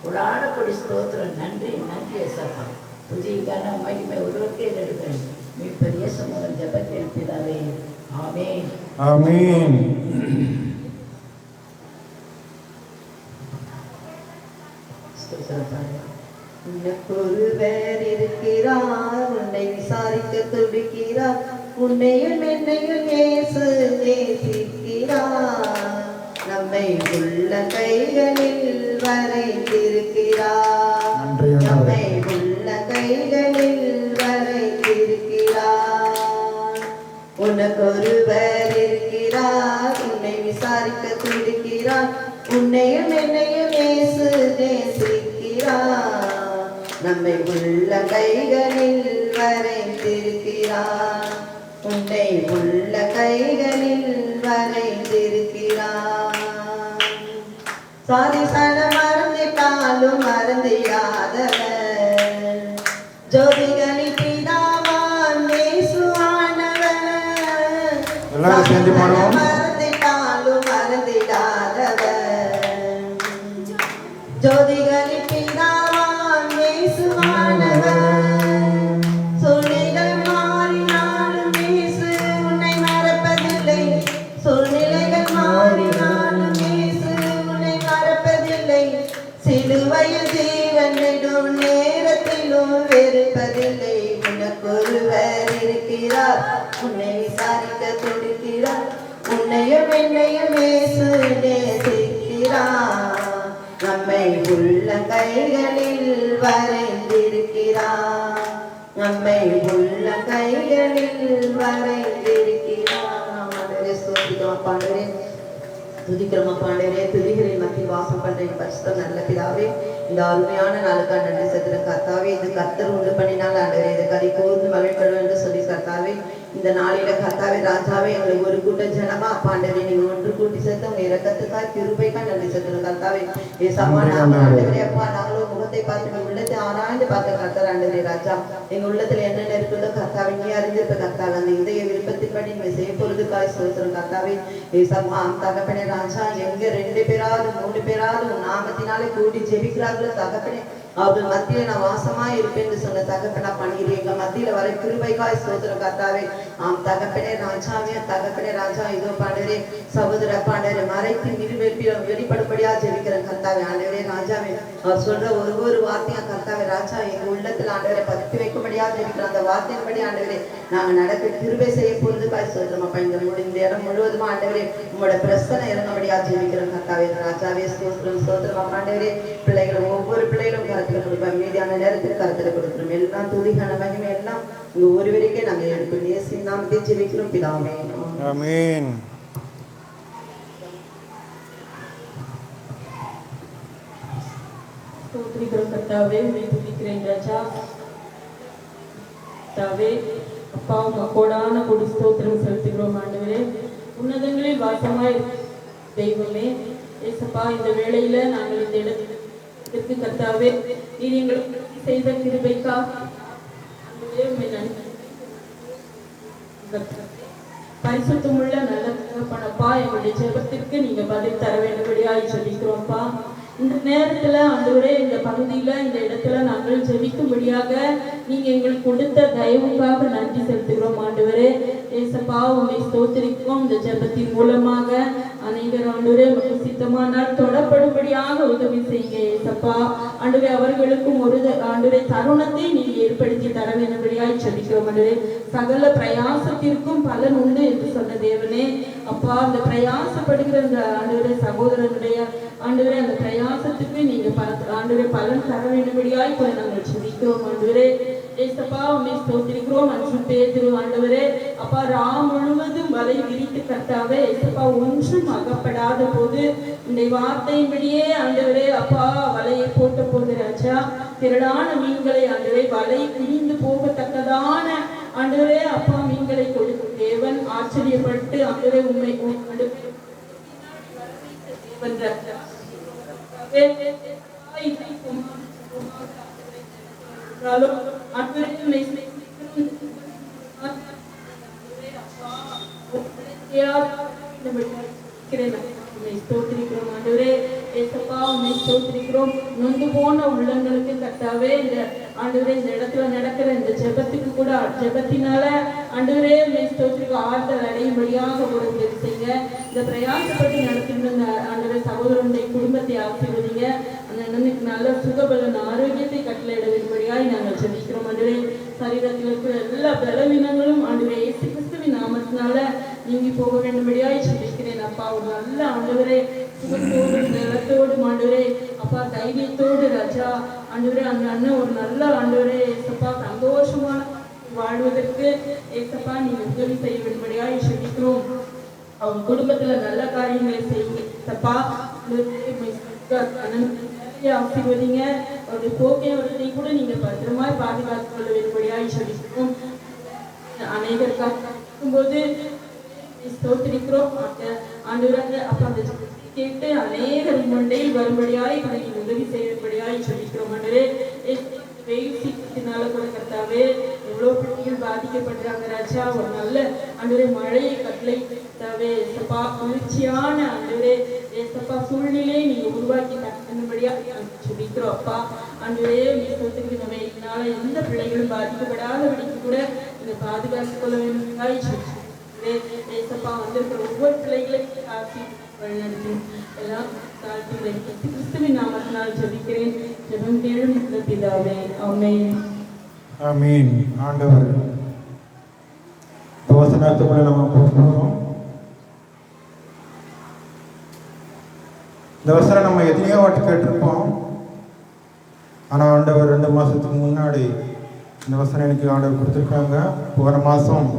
கொடான கொடி ஸ்தோத்திரம். நன்றி நன்றி ஏசப்பா. புதியக்கான மகிமை ஒருவருக்கே எடுக்கிறேன். மீட்பர் இயேசு மூலம் ஜெபத்தை எழுப்பினாரே. ஆமென் ஆமென். உனக்கு ஒருவர் இருக்கிறார், உன்னை விசாரிக்க துடிக்கிறார், உன்னையும் என்னையும் இயேசு நேசிக்கிறார். நம்மை உள்ள கைகளில் வரைந்திருக்கிறார், நம்மை உள்ள கைகளில் வரைந்திருக்கிறார். உனக்கு ஒருவர் இருக்கிறார், உன்னை விசாரிக்க துடிக்கிறார், உன்னையும் என்னையும் இயேசு நேசிக்கிறார். நம்மை உள்ள கைகளில் வரைந்திருக்கிறார். உன்னை உள்ள கைகளில் வரைந்திருக்கிறார். சாதி சன மறந்திட்டாலும் மறந்திடாதவர், ஜோதிகளின் பிதாவாம் இயேசுவானவர். எல்லாரும் சேர்ந்து பாடுவோம். மறந்திட்டாலும் மறந்திடாதவர், ஜோதிகளின் பிதாவாம் இயேசுவானவர். சூழ்நிலைகள் மாறினாலும் இயேசு உன்னை மறப்பதில்லை. சூழ்நிலைகள் மாறினாலும் இயேசு உன்னை மறப்பதில்லை. சிலுவையில் ஜீவன் விடும் நேரத்திலும் வெறுப்பதில்லை. உனக்கொருவர் இருக்கிறார், உன்னை விசாரிக்க துடிக்கிறார். உன்னையும் என்னையும் இயேசு நேசிக்கிறார். நம்மை உள்ள கைகளில் வரைந்திருக்கிறார். நம்மை உள்ள கைகளில் வரைந்திருக்கிறார். ஆண்டவரே துதிக்கிறோம் ஆண்டவரே, துதிகளின் மத்தியில் வாசம் பண்ற பரிசுத்த நல்ல பிதாவே, இந்த அருமையான நாளுக்காக நன்றி செலுத்துறேன் கர்த்தாவே. இது கர்த்தர் உண்டு பண்ணினால் ஆண்டவரே, இதை கறி கூர்ந்து மகிழ்படும் என்று சொல்லி கர்த்தாவே, இந்த நாளில கர்த்தாவே ராஜாவே எங்களுக்கு ஒரு கூட்ட ஜனமா ஆண்டவரே நீங்க ஒன்று கூட்டி சேர்த்து உங்க இரக்கத்துக்காக கிருபைக்காக நன்றி செலுத்துறோம் கர்த்தாவே. ஆண்டவரே அப்பா, நாங்களும் முகத்தை பார்த்து உள்ளத்தை ஆராய்ந்து பார்த்த கர்த்தர் ஆண்டவரே ராஜா, எங்க உள்ளத்துல என்னென்ன இருக்குதோ கர்த்தாவே நீ அறிஞ்சிருப்ப கர்த்தாவே. அந்த இதய விருப்பத்தின்படி நீங்க செய்ய பொழுதுக்காக சொல்லுறோம் கர்த்தாவே. தகப்பனே ராஜா, எங்க 2 பேராவது 3 பேராவது உன் நாமத்தினாலே கூடி ஜெபிக்கிறார்களோ தகப்பனே, அவர்கள் மத்தியில நான் வாசமா இருப்பேன் சொன்ன தகப்பனா பண்ணுகிறேன். எங்க மத்தியில வர கிருபைக்காய் ஸ்தோத்திரம் கர்த்தாவே. தகப்பனே ராஜாவே, தகப்பனே ராஜா, இதோ பாண்டவரே சகோதர பாண்டவரை மறைத்து வெளிப்படும்படியா ஜெபிக்கிறேன் கர்த்தாவே. ஆண்டவரே ராஜாவே, அவர் சொல்ற ஒரு வார்த்தையா கர்த்தாவே ராஜா எங்க உள்ளத்துல ஆண்டவரை பதித்து வைக்கும்படியா ஜெபிக்கிறோம். அந்த வார்த்தையின்படி ஆண்டவரே நாங்க நடக்க கிருபை செய்ய பொழுதுக்காய் ஸ்தோத்திரம் அப்பா. இந்த இடம் முழுவதும் ஆண்டவரே உங்களோட பிரசனை இறங்கும்படியா ஜெபிக்கிறோம் கர்த்தாவே. ராஜாவே ஸ்தோத்திரம் ஸ்தோத்திரம் ஆண்டவரே. பிள்ளைகள் ஒவ்வொரு பிள்ளைகளும் கருத்துல கொடுப்போம். மீதியான நேரத்தில் கருத்துல கொடுக்கிறோம். எல்லாம் துதிகான மகிமை எல்லாம் உங்க ஒருவருக்கே நாங்கள் எடுப்போம். இயேசுவின் நாமத்தை ஜெபிக்கிறோம் பிதாவே, ஆமென். ஸ்தோத்திரிக்கிறோம் கர்த்தாவே, உம்மை துதிக்கிறேன் ராஜா. கர்த்தாவே அப்பா, உங்க கோடான கொடி ஸ்தோத்திரம் செலுத்துகிறோம் ஆண்டவரே. உன்னதங்களில் வாசமாய் தெய்வமே ஏசப்பா, இந்த வேளையில நாங்கள் இந்த இடத்திற்கு கர்த்தாவே நீர் எங்களுக்கு செய்த கிருபைக்காக உம்மை நன்றி. பரிசுத்தமுள்ள நல்ல தகப்பனப்பா, எங்களுடைய ஜெபத்திற்கு நீங்க பதில் தர வேண்டும்படியாய் ஜெபிக்கிறோம்ப்பா. இந்த நேரத்துல ஆண்டவரே, இந்த பகுதியில இந்த இடத்துல நாங்கள் ஜெபிக்கும்படியாக நீங்க எங்களுக்கு கொடுத்த தயவுக்காக நன்றி செலுத்துகிறோம் ஆண்டவரே. ஏசப்பா, உம்மை ஸ்தோத்திரிக்கிறோம். இந்த ஜெபத்தின் மூலமாக அநேகர் ஆண்டவரே உமக்கு சித்தமானால் தொடப்படும்படியாக உதவி செய்யுங்க ஏசப்பா. ஆண்டவரே, அவர்களுக்கும் ஒரு ஆண்டவரே தருணத்தை நீங்க ஏற்படுத்தி தர வேண்டும்படியாய் ஜெபிக்கிறோம் ஆண்டவரே. சகல பிரயாசத்திற்கும் பலன் உண்டு என்று சொன்ன தேவனே அப்பா, அந்த பிரயாசப்படுகிற அந்த ஆண்டவரே சகோதரனுடைய ஆண்டவரே அந்த பிரயாசத்துக்கு நீங்க ஆண்டவரே பலன் தர வேண்டும்படியாய் கூட நாங்கள் ஜெபிக்கிறோம் ஆண்டவரே. ஏசப்பா, உம்மை ஸ்தோத்திரிக்கிறோம். அன்று பேதுரு ஆண்டவரே அப்பா முழுவதும் வலை விரித்து கர்த்தாவே ஏசப்பா ஒன்றும் அகப்படாத போது இந்த வார்த்தையின்படியே ஆண்டவரே அப்பா வலையை போட்ட போது ராஜா திரளான மீன்களை ஆண்டவரே வலை பிரிந்து போகத்தக்கதான ஆண்டவரே அப்பா மீன்களை கொடுக்கும் தேவன். ஆச்சரியப்பட்டு ஆண்டவரே உண்மை ஸ்தோத்திரிக்கிறோம் ஆண்டவரே. ஏசப்பா, உம்மை ஸ்தோத்திரிக்கிறோம். நொந்து போன உள்ளங்களுக்கு கர்த்தாவே இந்த ஆண்டவரே இந்த இடத்துல நடக்கிற இந்த ஜெபத்துக்கு கூட ஜெபத்தினால ஆண்டவரே உம்மை ஸ்தோத்திரிக்கிறோம் ஆறுதல் அடையும்படியாக ஒரு உதவி செய்யுங்க. இந்த பிரயாசப்பட்டு நடத்திருந்த அந்த ஆண்டவரே சகோதரனுடைய குடும்பத்தை ஆசீர்வதிங்க. அந்த அண்ணனுக்கு நல்ல சுகபலன் ஆரோக்கியத்தை கட்டளையிட வேண்டும்படியாய் நாங்கள் ஜெபிக்கிறோம் ஆண்டவரே. சரீரத்தில் இருக்கிற எல்லா பலவீனங்களும் ஆண்டவரே இயேசு கிறிஸ்துவின் நாமத்தினால நீங்கி போக வேண்டும்படியாய் ஜெபிக்கிறேன் அப்பா. ஒரு நல்ல ஆண்டவரே சுகத்தோடு நிலத்தோடு ஆண்டவரே அப்பா தைரியத்தோடு ராஜா ஆண்டவரே அந்த அண்ணன் ஒரு நல்ல ஆண்டவரே ஏசப்பா சந்தோஷமான வாழ்வதற்கு ஏசப்பா நீங்க உதவி செய்ய வேண்டும்படியாய் ஜெபிக்கிறோம். அவங்க குடும்பத்துல நல்ல காரியங்களை செய்யுங்க ஏசப்பா. ஆசீர்வதிங்க. அவருடைய போக்கை வருவதை கூட நீங்க பத்திரமாய் பாதுகாத்துக் கொள்ள வேண்டும்படியாய் சொல்லிக்கிறோம். அநேகருக்காக இருக்கும்போது ஸ்தோத்திரிக்கிறோம். ஆண்டவராக அப்ப அந்த கேட்டு அநேகர் மண்டையில் வரும்படியாய் நீங்க உதவி செய்யும்படியாய் சொல்லிக்கிறோம். ஆண்டவரே, வெயில் சீக்கிரத்தினால கூட கர்த்தாவே எவ்வளவு பிள்ளைகள் பாதிக்கப்படுறாங்க ராஜா. ஒரு நல்ல ஆண்டவரே மழையை கட்டளை கர்த்தாவே ஏசப்பா குளிர்ச்சியான ஆண்டவரே ஏசப்பா சூழ்நிலையை நீங்க உருவாக்கி தரும்படியா சொல்லிக்கிறோம். அப்பா ஆண்டவரே நீங்க நம்ம இதனால எந்த பிள்ளைகளும் பாதிக்கப்படாதபடிக்கு கூட நீங்க பாதுகாத்துக் கொள்ள வேண்டும் சொல்லி ஏசப்பா வந்திருக்கிற ஒவ்வொரு பிள்ளைகளையும் காசி வழிநடத்தி எல்லாம் தாழ்த்தி வைத்து கிறிஸ்துவின் நாமத்தினால் ஜெபிக்கிறேன். ஜெபம் கேளும் நல்ல பிதாவே. ஆமென். ஆமீன். ஆண்டவர் வசனத்துக்குள்ள நம்ம போகிறோம். இந்த வசனம் நம்ம எத்தனையோ வாட்டி கேட்டிருப்போம். ஆனால் ஆண்டவர் 2 மாதத்துக்கு முன்னாடி இந்த வசனம் எனக்கு ஆண்டவர் கொடுத்துருக்காங்க. போன மாதம்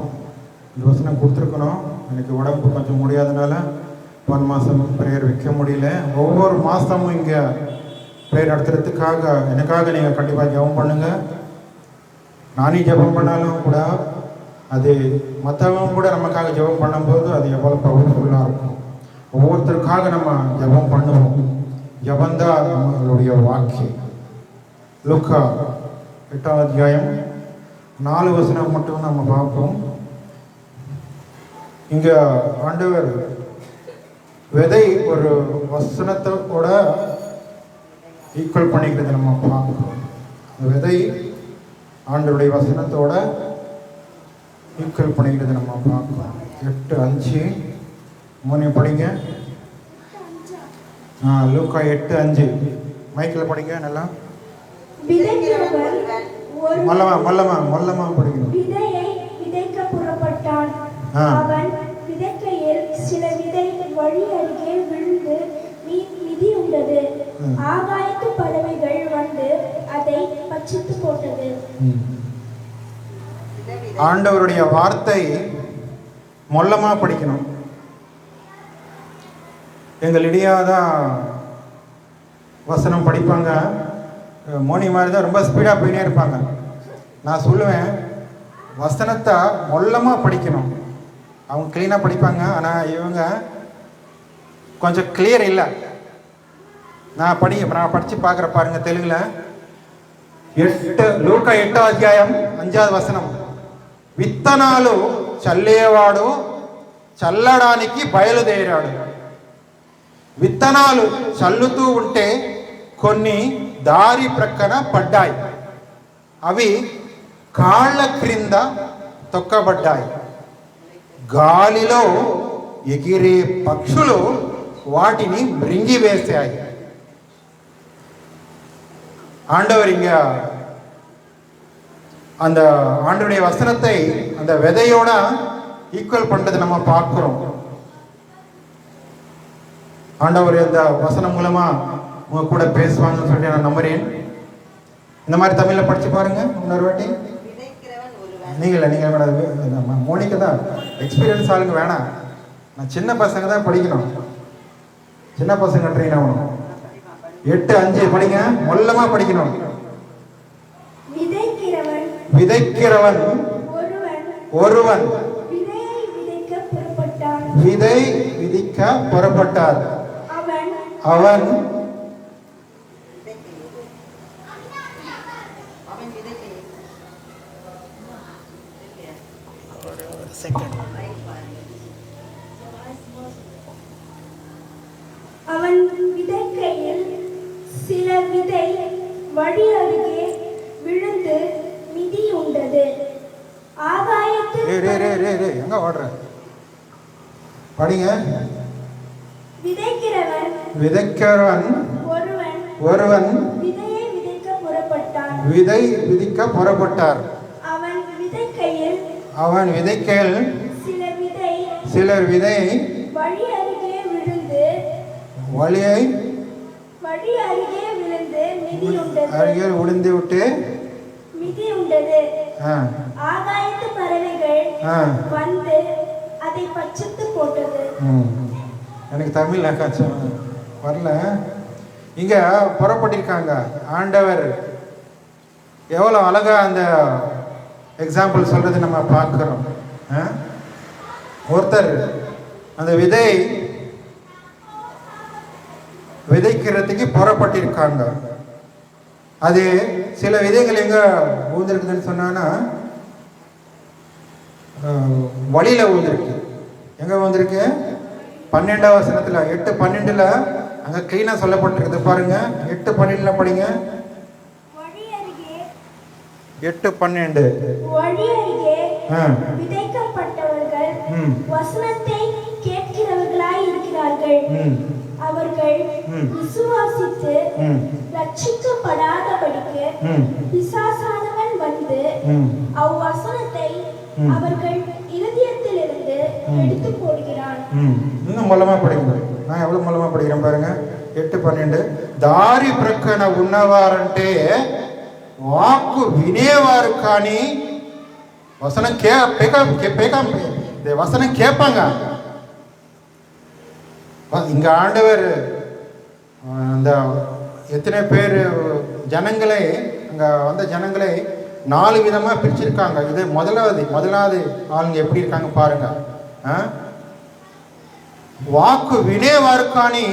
இந்த வசனம் கொடுத்துருக்கணும். எனக்கு உடம்பு கொஞ்சம் முடியாதனால போன மாதம் ப்ரேயர் வைக்க முடியல. ஒவ்வொரு மாதமும் இங்கே ப்ரேயர் நடத்துறதுக்காக எனக்காக நீங்கள் கண்டிப்பாக ஜெபம் பண்ணுங்கள். நானே ஜெபம் பண்ணாலும் கூட அது மற்றவங்க கூட நமக்காக ஜெபம் பண்ணும்போது அது எவ்வளோ பவர்ஃபுல்லாக இருக்கும். ஒவ்வொருத்தருக்காக நம்ம ஜெபம் பண்ணுவோம். ஜெபந்தான் நம்மளுடைய வாக்கியம். லூக்கா 8ஆம் அத்தியாயம் 4 வசனம் மட்டும் நம்ம பார்ப்போம். இங்கே ஆண்டவர் விதை ஒரு வசனத்தை கூட ஈக்குவல் பண்ணிக்கிறது நம்ம பார்க்கிறோம். விதை ஆண்டவருடைய வசனத்தோட ஈக்குவல் பண்ணிக்கிறது நம்ம பார்க்கிறோம். 8:5 3 படிங்க. லூக்கா 8:5 மைக்கில் படிங்க. நல்லா மல்லமா படிக்கணும். விதையை விதைக்க புறப்பட்டான். அவன் விதைக்கையில் சில விதை வழி அருகே விழுந்து மிதி உண்டது. ஆகாயத்து பறவைகள் வந்து அதை பட்சித்து போட்டது. ஆண்டவருடைய வார்த்தை மொல்லமா படிக்கணும். எங்கள் இடையாதான் வசனம் படிப்பாங்க. மோனி மாதிரி தான் ரொம்ப ஸ்பீடாக போயினே இருப்பாங்க. நான் சொல்லுவேன், வசனத்தை மொல்லமாக படிக்கணும். அவங்க க்ளீனாக படிப்பாங்க. ஆனால் இவங்க கொஞ்சம் கிளியர் இல்லை. நான் படித்து பார்க்குற பாருங்க தெலுங்குல. లూకా 8వ అధ్యాయం 5వ వచనం. విత్తనాలు చల్లేవాడు చల్లడానికి బయలుదేరాడు. విత్తనాలు చల్లుతూ ఉంటే కొన్ని దారి ప్రక్కన పడ్డాయి. అవి కాళ్ళ క్రింద తొక్కబడ్డాయి. గాలిలో ఎగిరే పక్షులు వాటిని మృంగివేశాయి. ஆண்டவர் இங்க அந்த ஆண்டவருடைய வசனத்தை அந்த விதையோட ஈக்குவல் பண்றது நம்ம பார்க்கிறோம். ஆண்டவர் இந்த வசனம் மூலமா உங்க கூட பேசுவாங்கன்னு சொல்லி நான் நம்புறேன். இந்த மாதிரி தமிழ்ல படிச்சு பாருங்க இன்னொரு வாட்டி. நீங்க மோனிக்கு தான் எக்ஸ்பீரியன்ஸ் ஆளுங்க வேணாம். நான் சின்ன பசங்க தான் படிக்கணும். சின்ன பசங்க ட்ரெயின் ஆகணும். 8:5 படிங்க. மொல்லமா படிக்கணும். விதைக்கிறவன் ஒருவன் விதை விதிக்க புறப்பட்டார். அவன் விதைக்கையில் சில விதை வழி அருகே விழுந்து மிதி உண்டது. ஆகாயத்தில் எங்க ஓடுற படிங்க. விதைக்கிறவன் ஒருவன் விதையை விதைக்க புறப்பட்டான். விதை விதிக்க புறப்பட்டார். அவன் விதைக்கையில் சிலர் விதை வழி அருகே விழுந்து விட்டு மிதி உண்டது. ஆகாயத்து பறவைகள் வந்து அதை பட்சித்து போட்டது. எனக்கு தமிழ் வரல. இங்க புறப்பட்டிருக்காங்க. ஆண்டவர் எவ்வளோ அழகா அந்த எக்ஸாம்பிள் சொல்றது நம்ம பார்க்கிறோம். ஒருத்தர் அந்த விதை விதைக்கிறதுக்கு புறப்பட்டிருக்காங்க. அது சில விதைகள் எங்க ஊந்திருக்குதுன்னு சொன்னா வழியில ஊந்திருக்கு. எங்க ஊந்திருக்கு? 12ஆம் வசனத்துல 8:12 அங்க கிளீனா சொல்லப்பட்டிருக்குது பாருங்க. 8:12 படிங்க. 8:12 வழி அருகே விதைக்கப்பட்டவர்கள் வசனத்தை கேட்கிறவர்களாய் இருக்கிறார்கள். அவர்கள் விசுவாசித்து ரட்சிக்கப்படாதபடிக்கு பிசாசானவன் வந்து அவ்வசனத்தை அவர்கள் இருதயத்திலிருந்து எடுத்து போடுகிறான். இன்னும் மூலமா படிக்கணும். நான் எவ்வளவு மூலமா படிக்கிறேன் பாருங்க. 8:12 దారి ప్రక్కన ఉన్నవారంటే వాక్కు వినేవారు కానీ వసనం வசனம் கேட்பாங்க. இங்க ஆண்டவர் அந்த எத்தனை பேர் ஜனங்களை அங்க வந்த ஜனங்களை 4 விதமா பிரிச்சிருக்காங்க. இது முதலாவது ஆளுங்க எப்படி இருக்காங்க பாருங்க. వాక్కు వినేవారు కానీ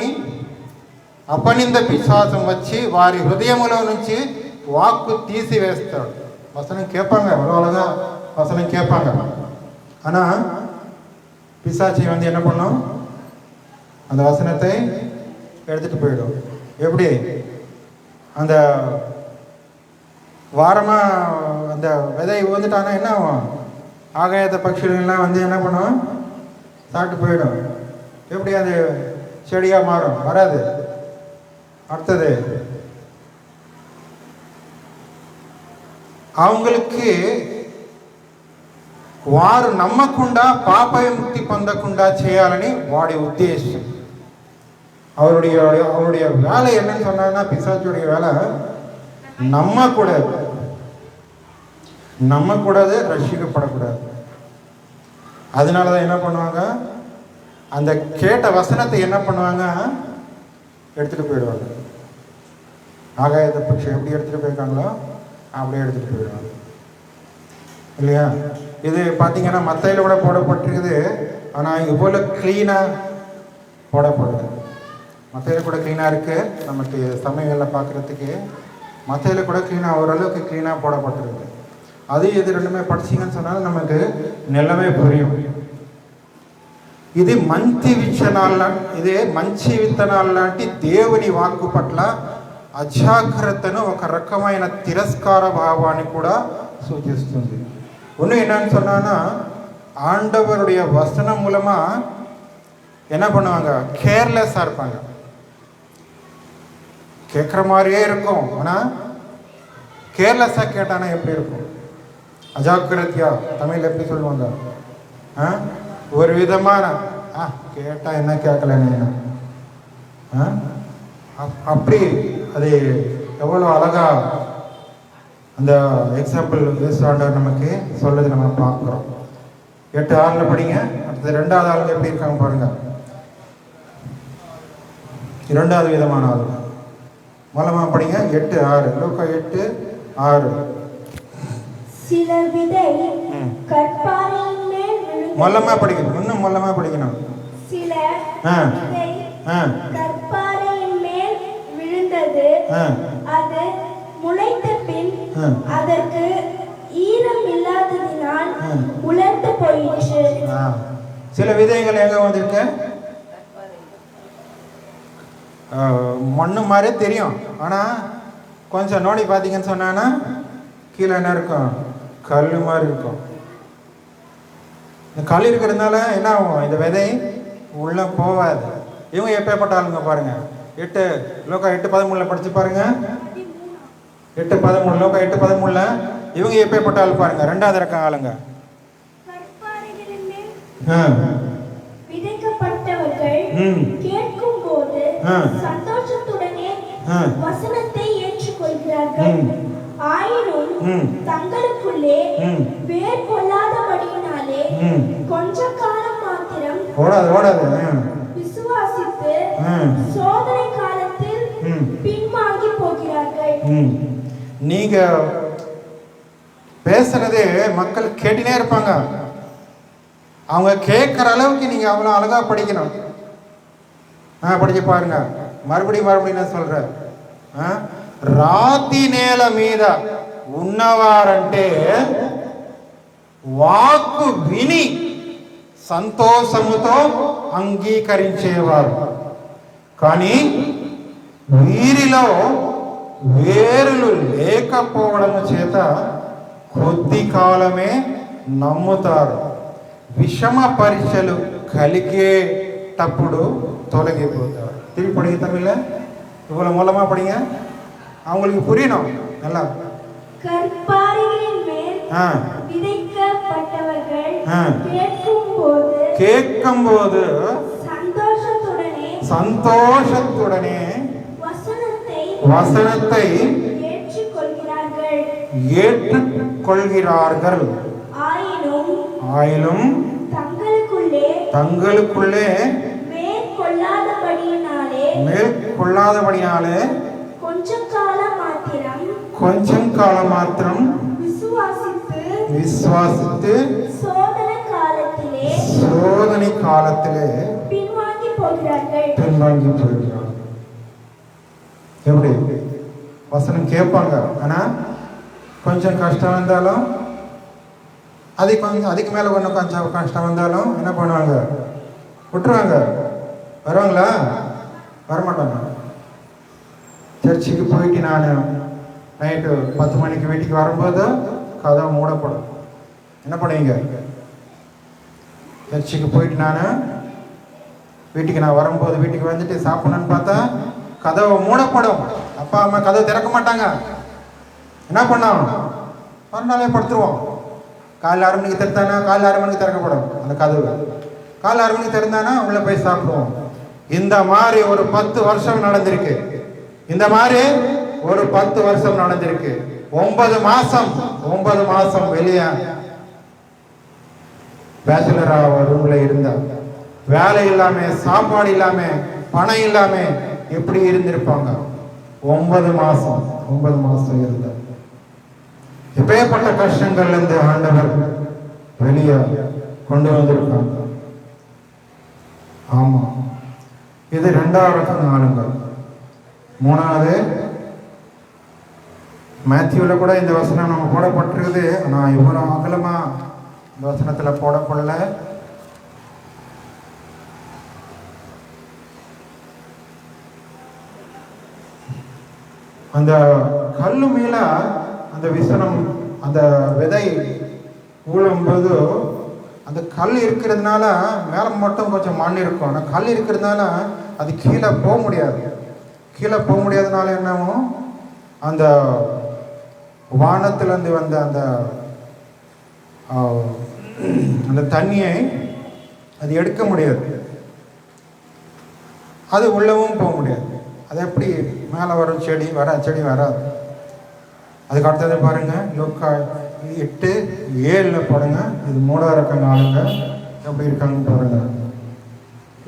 అపనింద పిశాసం వచ్చి వారి హృదయములో నుంచి వాక్కు తీసివేస్తాడు. வசனம் கேட்பாங்க, அவ்வளோగా வசனம் கேட்பாங்க. ஆனால் பிசாச்சி வந்து என்ன பண்ணும்? அந்த வசனத்தை எடுத்துட்டு போயிடும். எப்படி? அந்த வாரமாக அந்த விதை வந்துட்டானா என்ன ஆகும்? ஆகாயத்த பட்சிகள்லாம் வந்து என்ன பண்ணும்? சாப்பிட்டு போயிடும். எப்படி அது செடியாக மாறும்? வராது. அடுத்தது அவங்களுக்கு వారు నమ్మకుండా పాప విముక్తి పొందకుండా చేయాలని వాడి ఉద్దేశం. அவருடைய வேலை என்னன்னு சொன்னா, பிசாசுடைய வேலை நம்பக்கூடாது, ரட்சிக்கப்படக்கூடாது. அதனாலதான் என்ன பண்ணுவாங்க? அந்த கேட்ட வசனத்தை என்ன பண்ணுவாங்க? எடுத்துட்டு போயிடுவாங்க. ஆகாயத்தை பட்சம் எப்படி எடுத்துட்டு போயிருக்காங்களோ அப்படியே எடுத்துட்டு போயிடுவாங்க இல்லையா? இது பார்த்தீங்கன்னா மத்தையில் கூட போடப்பட்டிருக்குது. ஆனால் இது போல் க்ளீனாக போடப்படுது. மத்தையில் கூட க்ளீனாக இருக்குது. நமக்கு சமையலில் பார்க்குறதுக்கு மத்தையில் கூட க்ளீனாக ஓரளவுக்கு க்ளீனாக போடப்பட்டிருக்கு. அது இது ரெண்டுமே படிச்சிங்கன்னு சொன்னாலும் நமக்கு நிலமே புரியும். ఇది మంచి విత్తనాలు లాంటి దేవుని వాక్కు పట్ల అజాగ్రత్తను, ఒక రకమైన తిరస్కార భావాన్ని కూడా సూచిస్తుంది. ஒன்று என்னன்னு சொன்னா, ஆண்டவருடைய வசனம் மூலமா என்ன பண்ணுவாங்க? கேர்லெஸ்ஸாக இருப்பாங்க. கேட்குற மாதிரியே இருக்கும், ஆனால் கேர்லெஸ்ஸாக கேட்டானா எப்படி இருக்கும்? அஜாக்கிரதையா தமிழ் எப்படி சொல்லுவாங்க? ஒரு விதமான கேட்டா என்ன கேட்கலன்னு அப்படி அது எவ்வளோ அழகா அந்த எக்ஸாம்பிள் ஆண்டவர் நமக்கு சொல்றது நம்ம பார்க்குறோம். 8:6 படிங்க. அடுத்தது 2வது ஆளுங்க எப்படி இருக்காங்க பாருங்க. 2வது விதமான ஆளுங்க மூலமா படிங்க. 8:6 லூக்கா 8:6 சில விதை கற்பாறையின் மேல் விழுந்தது. மூலமா படிக்கணும், இன்னும் மூலமா படிக்கணும். சில விதை கற்பாறையின் மேல் விழுந்தது. அது முளைத்த பின் அதற்கு ஈரம் இல்லாததினால் உலர்ந்து போயிற்று. சில விதைகள் எங்க வந்திருக்கு? மண்ணு மாதிரி தெரியும், ஆனா கொஞ்சம் நோண்டி பார்த்தீங்கன்னு சொன்னா கீழே என்ன இருக்கும்? கல் மாதிரி இருக்கும். இந்த கல் இருக்கிறதுனால என்ன ஆகும்? இந்த விதை உள்ள போவாது. இவங்க எப்பேற்பட்ட ஆளுங்க பாருங்க. லூக்கா 8:13 படிச்சு பாருங்க. 8:13 லூக்கா 8:13 இவங்க எப்பேற்பட்ட ஆள் பாருங்க. 2வது ரகம் ஆளுங்க. விதைக்கப்பட்டவர்கள் கேட்கும் போது சந்தோஷத்துடனே வசனத்தை ஏற்றுக்கொள்கிறார்கள். ஆயினும் தங்களுக்குள்ளே வேர் கொள்ளாதபடியினாலே கொஞ்ச காலம் மாத்திரம் விசுவாசித்து சோதனை காலத்தில் நீங்க பேசுறதே மக்கள் கேட்டுனே இருப்பாங்க. அவங்க கேட்குற அளவுக்கு நீங்க அவ்வளோ அழகா படிக்கணும். படிச்சு பாருங்க. மறுபடியும் நான் சொல்றேன். రాతి నేల మీద ఉన్నవారంటే వాక్కు విని సంతోషముతో అంగీకరించేవారు. కానీ వీరిలో వేరులు లేకపోవడం చేత కొద్ది కాలమే నమ్ముతారు. విషమ పరీక్షలు కలిగేటప్పుడు தொலைగిపోతారు. திருப்பி படிங்க தமிழ்ல, இவ்வளவு மூலமா படிங்க, அவங்களுக்கு புரியணும் நல்லா. கற்பாறைகளின் மேல் விதைக்கப்பட்டவர்கள் கேட்கும்போது சந்தோஷத்துடனே வசனத்தை ஏற்றுக்கொள்கிறார்கள். ஆயினும் தங்களுக்குள்ளே மேற்கொள்ளாதபடினாலே கொஞ்சம் காலம் மாத்திரம் விசுவாசித்து சோதனை காலத்திலே பின்வாங்கி போகிறார்கள். எப்படி வசனம் கேட்பாங்க, ஆனா கொஞ்சம் கஷ்டம் வந்தாலும் அதுக்கு மேல கொஞ்சம் கஷ்டம் வந்தாலும் என்ன பண்ணுவாங்க? விட்டுருவாங்க. வருவாங்களா? வரமாட்டாங்க. சர்ச்சுக்கு போயிட்டு நான் நைட்டு 10 மணிக்கு வீட்டுக்கு வரும்போது கதவை மூடப்படும். என்ன பண்ணுவீங்க? சர்ச்சுக்கு போயிட்டு நான் வரும்போது வீட்டுக்கு வந்துட்டு சாப்பிடணும்னு பார்த்தா கதவை மூடப்படும். அப்பா அம்மா கதவை திறக்க மாட்டாங்க. என்ன பண்ணோம்? மறுநாளே படுத்துருவோம். காலைல 6 மணிக்கு திறந்தானா காலைல 6 மணிக்கு திறக்கப்படும் அந்த கதவு. காலைல 6 மணிக்கு திறந்தானா உள்ள போய் சாப்பிடுவோம். இந்த மாதிரி ஒரு 10 வருஷம் நடந்திருக்கு. இந்த மாதிரி ஒரு 10 வருஷம் நடந்திருக்கு. 9 மாசம் வெளியே பேச்சுலரா ரூம்ல இருந்தா, வேலை இல்லாம, சாப்பாடு இல்லாம, பணம் இல்லாம எப்படி இருந்திருப்பாங்க? 9 மாசம் இருந்த எப்பேற்பட்ட கஷ்டங்கள்ல இருந்து ஆண்டவர் வெளியே கொண்டு வந்திருக்காங்க. ஆமா, இது 2வது ஆளுங்கள். 3வது மேத்யூல கூட இந்த வசனம் நம்ம போடப்பட்டிருக்குது. நான் இவ்வளவு அகலமா இந்த வசனத்துல போடப்படல. அந்த கல்லு மேல அந்த விசனம், அந்த விதை ஊழும்போது அந்த கல் இருக்கிறதுனால மேல மட்டும் கொஞ்சம் மண் இருக்கும். ஆனால் கல் இருக்கிறதுனால அது கீழே போக முடியாது. கீழே போக முடியாதனால என்னவும் அந்த வானத்திலிருந்து வந்த அந்த தண்ணியை அது எடுக்க முடியாது. அது உள்ளவும் போக முடியாது. அது எப்படி மேலே வரும்? செடி வராது. அதுக்கு அடுத்தது பாருங்க, லூக்கா 8:7 போடுங்க. இது 3வது ஆளுங்க எப்படி இருக்காங்க பாருங்க.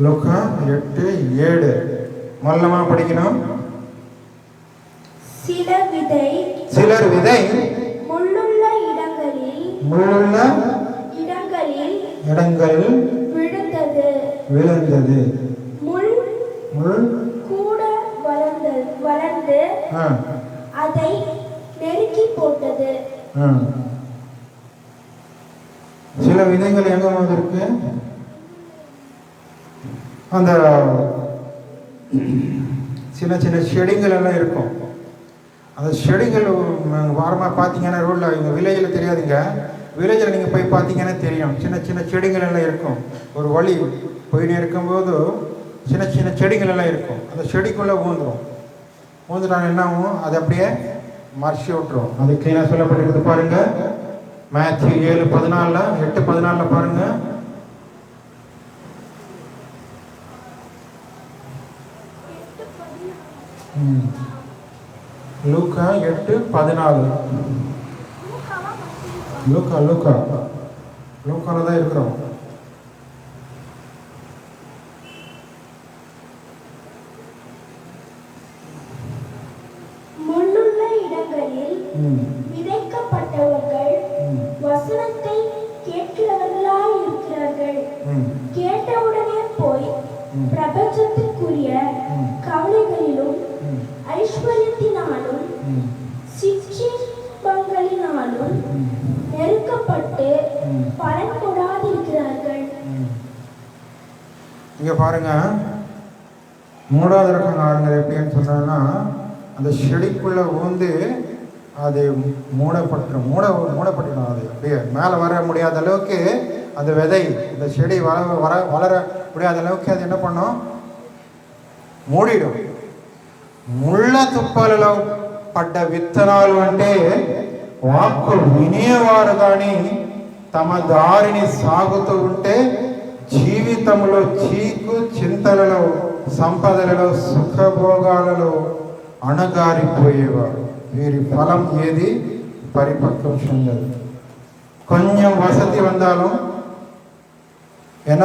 லூக்கா 8:7 மல்லமா படிக்கணும். சிலர் விதை முள்ளுள்ள இடங்களில் விழுந்தது. முள் கூட வளர்ந்து அதை நெருக்கி போட்டது. சில விதைகள் எங்க இருக்கு? அந்த சின்ன சின்ன செடிகள் எல்லாம் இருக்கும். அந்த செடிகள் வாரமாக பார்த்தீங்கன்னா ரோட்டில் எங்கள் வில்லேஜில் தெரியாதுங்க. வில்லேஜில் நீங்கள் போய் பார்த்தீங்கன்னா தெரியும். சின்ன சின்ன செடிகள் எல்லாம் இருக்கும். ஒரு வழி போயினே இருக்கும்போது சின்ன சின்ன செடிகள் எல்லாம் இருக்கும். அந்த செடிக்குள்ளே ஊந்துட்டாங்க என்ன ஆகும்? அது அப்படியே மறைச்சி விட்டுரும். அது கிளீனாக சொல்லப்பட்டிருக்குது பாருங்க. மேத்யூ 7:14 8:14 பாருங்க. லூக்கா 8:14 லூக்கால தான் இருக்கிறோம். முள்ளுள்ள விதைக்கப்பட்டவர்கள் வசனத்தை கேட்கிறவர்களாய் இருக்கிறார்கள். கேட்டவுடனே போய் பிரபஞ்சத்துக்குரிய கவலைகளிலும் ஐஸ்வர்யத்தினாலும் சிற்றின்பங்களினாலும் நெருக்கப்பட்டு பலன் கொடாதிருக்கிறார்கள். இங்க பாருங்க, மூடாத இருக்காங்க ஆளுங்க எப்படின்னு சொன்னா, அந்த செடிக்குள்ள ஊந்து அது மூடப்பட்டுடும். அது அப்படியே மேலே வர முடியாத அளவுக்கு அந்த விதை, இந்த செடி வளர முடியாத அளவுக்கு அது என்ன பண்ணும், మూడిడు ముళ్ళ తుప్పలలో పడ్డ విత్తనాలు అంటే వాక్కులు వినేవారు కానీ తమ దారిని సాగుతూ ఉంటే జీవితంలో చీకు చింతలలో సంపదలలో సుఖభోగాలలో అణగారిపోయేవారు. వీరి ఫలం ఏది పరిపక్వం చెందదు. కొంచెం వసతి வந்தாலும் என்ன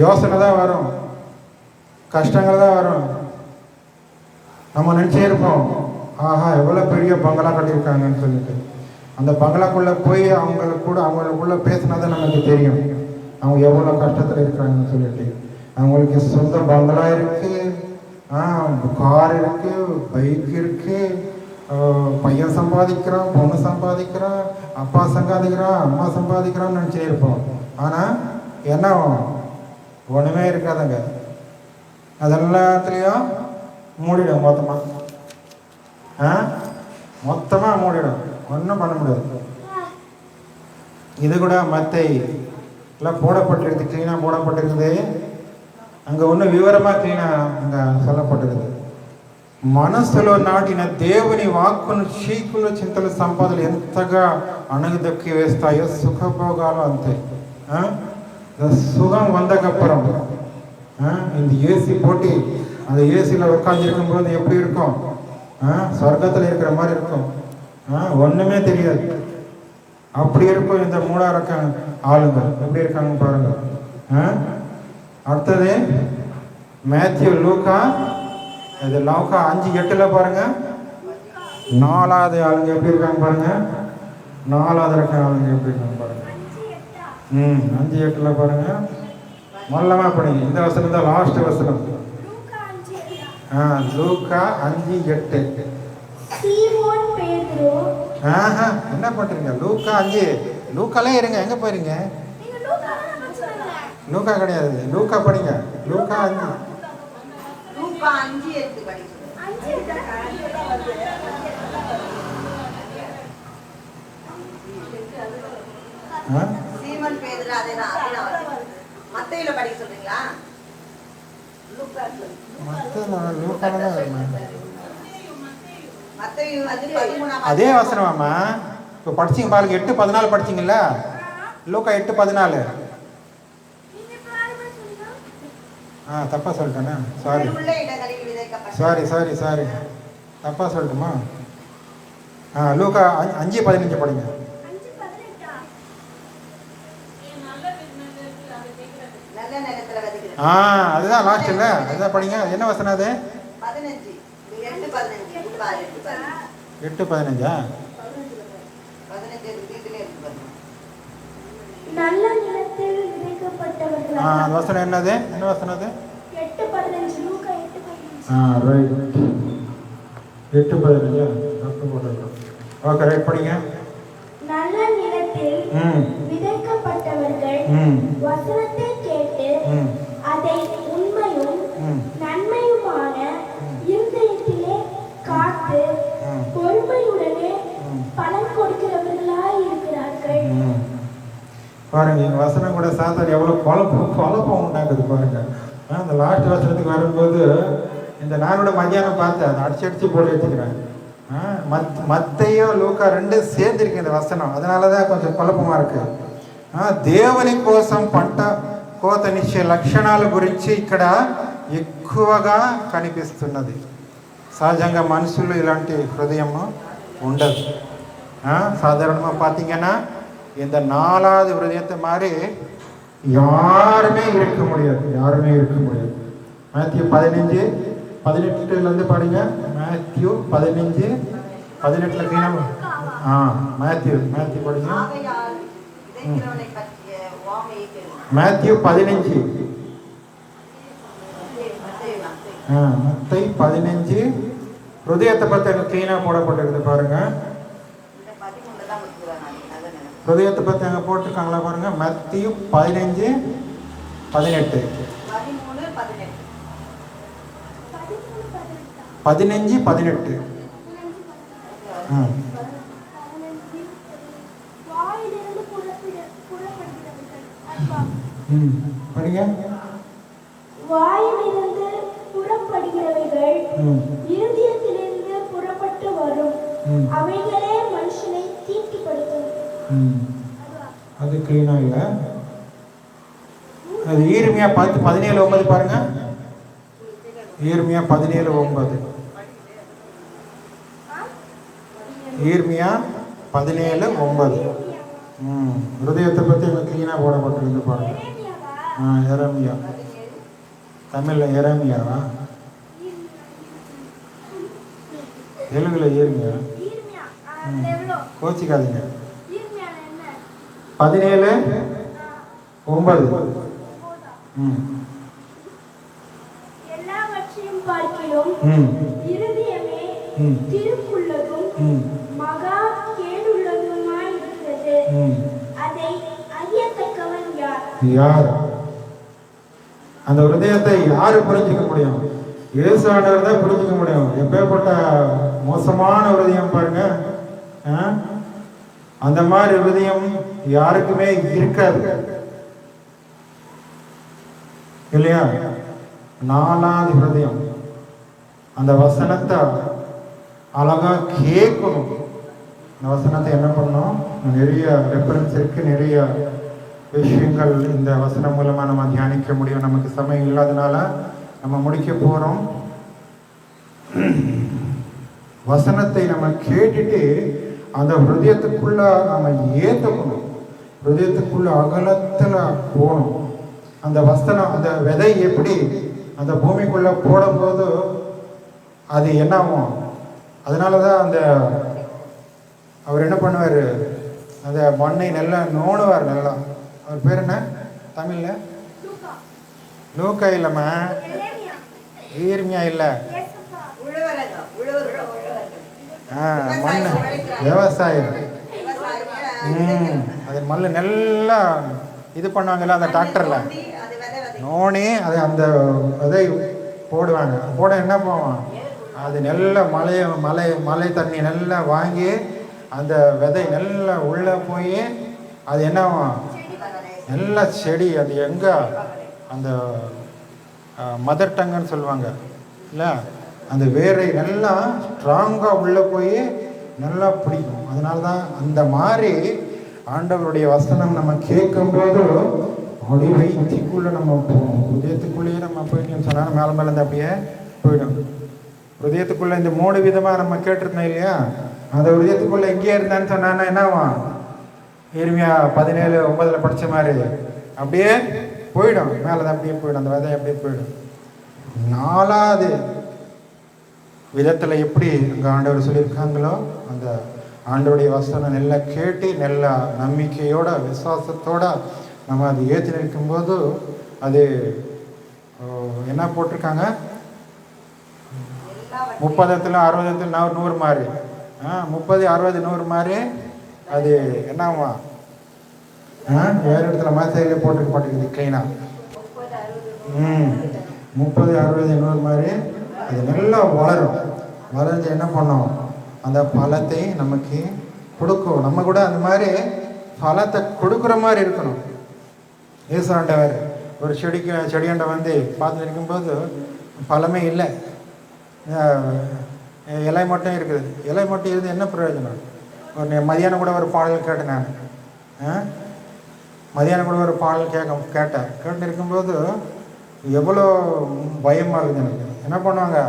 யோசனை தான் வரும், கஷ்டங்கள் தான் வரும். நம்ம நினச்சே இருப்போம், ஆஹா எவ்வளோ பெரிய பங்களா கட்டியிருக்காங்கன்னு சொல்லிட்டு. அந்த பங்களாக்குள்ளே போய் அவங்களுக்குள்ள பேசினா தான் நமக்கு தெரியும் அவங்க எவ்வளோ கஷ்டத்தில் இருக்கிறாங்கன்னு சொல்லிட்டு. அவங்களுக்கு சொந்த பங்களா இருக்குது, கார் இருக்குது, பைக் இருக்குது, பையன் சம்பாதிக்கிறான், பொண்ணு சம்பாதிக்கிறான், அப்பா சம்பாதிக்கிறான், அம்மா சம்பாதிக்கிறான்னு நினச்சே இருப்போம். ஆனால் என்ன ஒன்றுமே இருக்காதுங்க. அதெல்லாத்துலேயும் மூடிடும், மொத்தமாக மூடிடும், ஒன்றும் பண்ண முடியாது. இது கூட மத்தை எல்லாம் போடப்பட்டிருக்குது, க்ளீனாக போடப்பட்டிருக்குது. அங்கே ஒன்று விவரமாக க்ளீனாக அங்கே சொல்லப்பட்டிருக்குது. మనసులో నాటిన దేవుని వాక్కును చీకులు చింతలు సంపదలు ఎంతగా అణగదొక్కి వేస్తాయో సుఖభోగాలు అంతే. சுகம் வந்தக்கப்புறம் இந்த ஏசி போட்டி, அந்த ஏசியில் உட்காந்துருக்கும் போது எப்படி இருக்கும், சொர்க்கத்தில் இருக்கிற மாதிரி இருக்கும், ஒன்றுமே தெரியாது. அப்படி இருக்கும் இந்த மூடாரக்க ஆளுங்க. எப்படி இருக்காங்க பாருங்க. அடுத்தது மேத்யூ லூக்கா, இது லூக்கா 5:8 பாருங்க. 4வது ஆளுங்க எப்படி இருக்காங்க பாருங்க. 4வது இருக்க ஆளுங்க எப்படி இருக்காங்க பாருங்க. 5:8 பாருங்க. மொல்லமா படிங்க. இந்த வசனம் தான் லாஸ்ட் வசனம். லூக்கா 5:8. சீமோன் பேதுரு. என்ன பண்றீங்க? லூக்கா 5. லூக்காலே இருங்க, எங்க போறீங்க? லூக்கா கிடையாது, லூக்கா படிங்க. லூக்கா 5. லூக்கா 5:8 படிங்க. சீமோன் பேதுரு அதேதான். மத்தேயுல படிக்க சொல்றீங்களா? அதே வசனமாம்மா இப்போ படிச்சிங்க பாருங்க. 8:14 படிச்சிங்கல்ல, லூக்கா 8:14. தப்பா சொல்லிட்டேனா? சாரி தப்பா சொல்லட்டுமா? லூக்கா 5:15 படிங்க. அதுதான் லாஸ்ட் இல்ல, அதுதான் படிங்க. என்ன வசனம் அது? 8:15. நல்ல நிலத்தில் விதைக்கப்பட்டவர்கள். அந்த வசனம் என்னது? என்ன வசனம் அது? 8:15. லூக்கா 8:15. ரைட். 8:15 தப்பு போட்டுருக்கோம். ஓகே, ரைட் படிங்க. நல்ல நிலத்தில் விதைக்கப்பட்டவர்கள் வசனத்தை கேட்டு அதை உண்மையும் நன்மையுமான இருதயத்திலே காத்து பொறுமையுடனே பலன் கொடுக்கிறவர்களாய் இருக்கிறார்கள். பாருங்க, இந்த வசனம் கூட சாத்தான் எவ்வளவு குழப்பம் உண்டாக்குது பாருங்க. அந்த லாஸ்ட் வசனத்துக்கு வரும்போது இந்த நானோட மத்தியானம் பார்த்தேன், அதை அடிச்சு போட்டு வச்சுக்கிறேன். மத்தையோ லூக்கா 2 சேர்ந்துருக்கு இந்த வசனம். அதனால தான் கொஞ்சம் కులపమా இருக்கு. దేవుని కోసం పంట కోతనిచ్చే లక్షణాల గురించి ఇక్కడ ఎక్కువగా కనిపిస్తున్నది. సహజంగా మనుషులు ఇలాంటి హృదయం ఉండదు. சாதாரணமாக பார்த்தீங்கன்னா இந்த 4வது ஹிருதயத்தை மாதிரி யாருமே இருக்க முடியாது. மேத்யூ 15 18 படிங்க. மேத்யூ 15:18 க்ளீனாக. மேத்யூ படிங்க. மேத்யூ 15. மத்தை 15 ஹிருதயத்தை பற்றி அங்கே க்ளீனாக போடப்பட்டிருக்குது பாருங்க. ஹிருதயத்தை பற்றி அங்கே போட்டிருக்காங்களா பாருங்க. மத்திய 15:18 15:18. படிங்க. வாயிலிருந்து புறப்படுகிறவைகள் இருதயத்திலிருந்து புறப்பட்டு வரும், அவைகளே மனுஷனை தீட்டுப்படுத்தும். அது கிளீனா இல்ல. அது ஈர்மியா 17:9 பாருங்க. ஈர்மியா 17:9. ஈர்மியா 17:9. ஹிருதயத்தை பற்றி கிளீனாக போடப்பட்டிருந்து பாருங்க. எரேமியா, தமிழில் எரேமியாவா, தெலுங்குல ஈர்மியா. கோச்சிக்காதீங்க. 17:9. எல்லாவற்றையும் பார்க்கிலும் இருதயமே திருக்குள்ளதும் மகா கேடுள்ளதுமாய் இருக்கிறது, அதை அறியத்தக்கவன் யார்? அந்த ஹிருதயத்தை யாரு புரிஞ்சுக்க முடியும்? இயேசு ஆண்டவர் தான் புரிஞ்சுக்க முடியும். எப்பேற்பட்ட மோசமான ஹிருதயம் பாருங்க. அந்த மாதிரி ஹிருதயம் யாருக்குமே இருக்காது இல்லையா? 4வது ஹிருதயம். அந்த வசனத்தை அழகா கேட்கணும். இந்த வசனத்தை என்ன பண்ணணும்? நிறைய ரெஃபரன்ஸ் இருக்கு, நிறைய விஷயங்கள் இந்த வசனம் மூலமா நம்ம தியானிக்க முடியும். நமக்கு சமயம் இல்லாதனால நம்ம முடிக்க போறோம். வசனத்தை நம்ம கேட்டுட்டு அந்த ஹிருதயத்துக்குள்ள நம்ம ஏற்றுக்கணும். ஹிருதயத்துக்குள்ள அகலத்துல போகணும். அந்த வசனம், அந்த விதை எப்படி அந்த பூமிக்குள்ள போடும்போது அது என்ன ஆகும்? அதனாலதான் அந்த அவர் என்ன பண்ணுவார்? அந்த மண்ணை நல்லா நோணுவார். நல்லா, அவர் பேர் என்ன தமிழ்ல? லூக்கா இல்லம்மா, ஈர்மியா இல்ல. மண் விவசாயம். அது மண்ணு நல்லா இது பண்ணுவாங்கல்ல, அந்த டிராக்டர்ல நோனி அது அந்த விதை போடுவாங்க. போட என்ன போவான்? அது நல்ல மழை தண்ணி நல்லா வாங்கி அந்த விதை நல்லா உள்ள போய் அது என்னவாம்? நல்ல செடி. அது எங்க அந்த மதர் டங்குன்னு சொல்லுவாங்க இல்லை, அந்த வேரை நல்லா ஸ்ட்ராங்காக உள்ளே போய் நல்லா பிடிக்கும். அதனால தான் அந்த மாதிரி ஆண்டவருடைய வசனம் நம்ம கேட்கும்போது அப்படியே வயிற்றுக்குள்ளே நம்ம போவோம். ஹிருதயத்துக்குள்ளேயே நம்ம போயிட்டோம்னு சொன்னால் மேலே மேலே இருந்து அப்படியே போயிடும். ஹிருதயத்துக்குள்ளே இந்த 3 விதமாக நம்ம கேட்டிருந்தோம் இல்லையா? அந்த ஹிருதயத்துக்குள்ளே எங்கேயே இருந்தான்னு சொன்னான்னா என்னவா? எரேமியா 17:9 படித்த மாதிரி அப்படியே போயிடும். மேலே தான் அப்படியே போயிடும். அந்த விதை அப்படியே போயிடும். 4வது விதத்தில் எப்படி அங்கே ஆண்டவர் சொல்லியிருக்காங்களோ அந்த ஆண்டவருடைய வசனம் நல்லா கேட்டு நல்லா நம்பிக்கையோட விசுவாசத்தோட நம்ம அது ஏற்றி நிற்கும்போது அது என்ன போட்டிருக்காங்க? 30, 60, 100 மாதிரி 30, 60, 100 மாதிரி அது என்னவா? வேறு இடத்துல மாத்திரையில போட்டு மாட்டேங்குது கிளீனா. 30, 60, 100 மாதிரி அது நல்லா வளரும். வளர்ந்து என்ன பண்ணோம்? அந்த பழத்தை நமக்கு கொடுக்கும். நம்ம கூட அந்த மாதிரி பழத்தை கொடுக்குற மாதிரி இருக்கணும். இயேசு ஆண்டவர் ஒரு செடியாண்ட வந்து பார்த்து இருக்கும்போது பழமே இல்லை, இலை மட்டும் இருக்குது. இலை மட்டும் இருந்து என்ன பிரயோஜனம்? ஒரு மதியானம் கூட ஒரு பாடல் கேட்டேன் நான். மதியானம் கூட ஒரு பாடல் கேட்டு இருக்கும்போது எவ்வளோ பயமாக இருக்குது எனக்கு. என்ன பண்ணுவாங்க?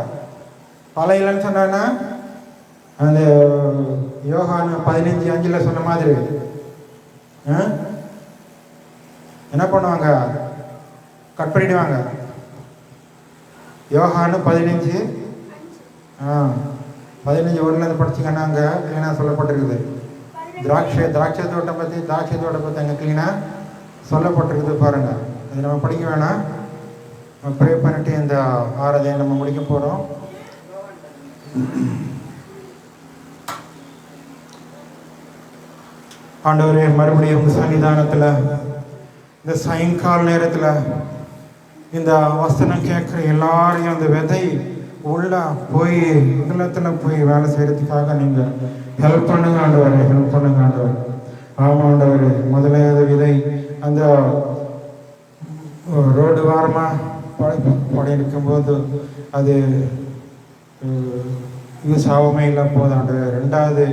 பழம் இல்லைன்னு சொன்னாங்கன்னா அந்த யோகான் 15:5 சொன்ன மாதிரி என்ன பண்ணுவாங்க? கட் பண்ணிடுவாங்க. யோகானு 15 15 1 படிச்சிங்கன்னா அங்கே க்ளீனாக சொல்லப்பட்டிருக்குது. திராட்சை தோட்டம் பற்றி அங்கே க்ளீனாக சொல்லப்பட்டிருக்குது பாருங்கள். அது நம்ம படிக்க வேணாம். ப்ரே பண்ணிட்டு இந்த ஆராதனை நம்ம முடிக்க போகிறோம். ஆண்டவரே, மறுபடியும் உங்கள் சன்னிதானத்தில் இந்த சாயங்கால நேரத்தில் இந்த வசனம் கேட்குற எல்லாரையும் அந்த விதை உள்ள போய் இல்லத்தில் போய் வேலை செய்கிறதுக்காக நீங்கள் ஹெல்ப் பண்ணுங்க ஆண்டவரே, ஹெல்ப் பண்ணுங்க ஆண்டவர். ஆமாம் ஆண்டவரே, முதலாவது விதை அந்த ரோடு வாரமாக படையிருக்கும்போது அது யூஸ் ஆகாமே இல்லை போதாண்டு. ரெண்டாவது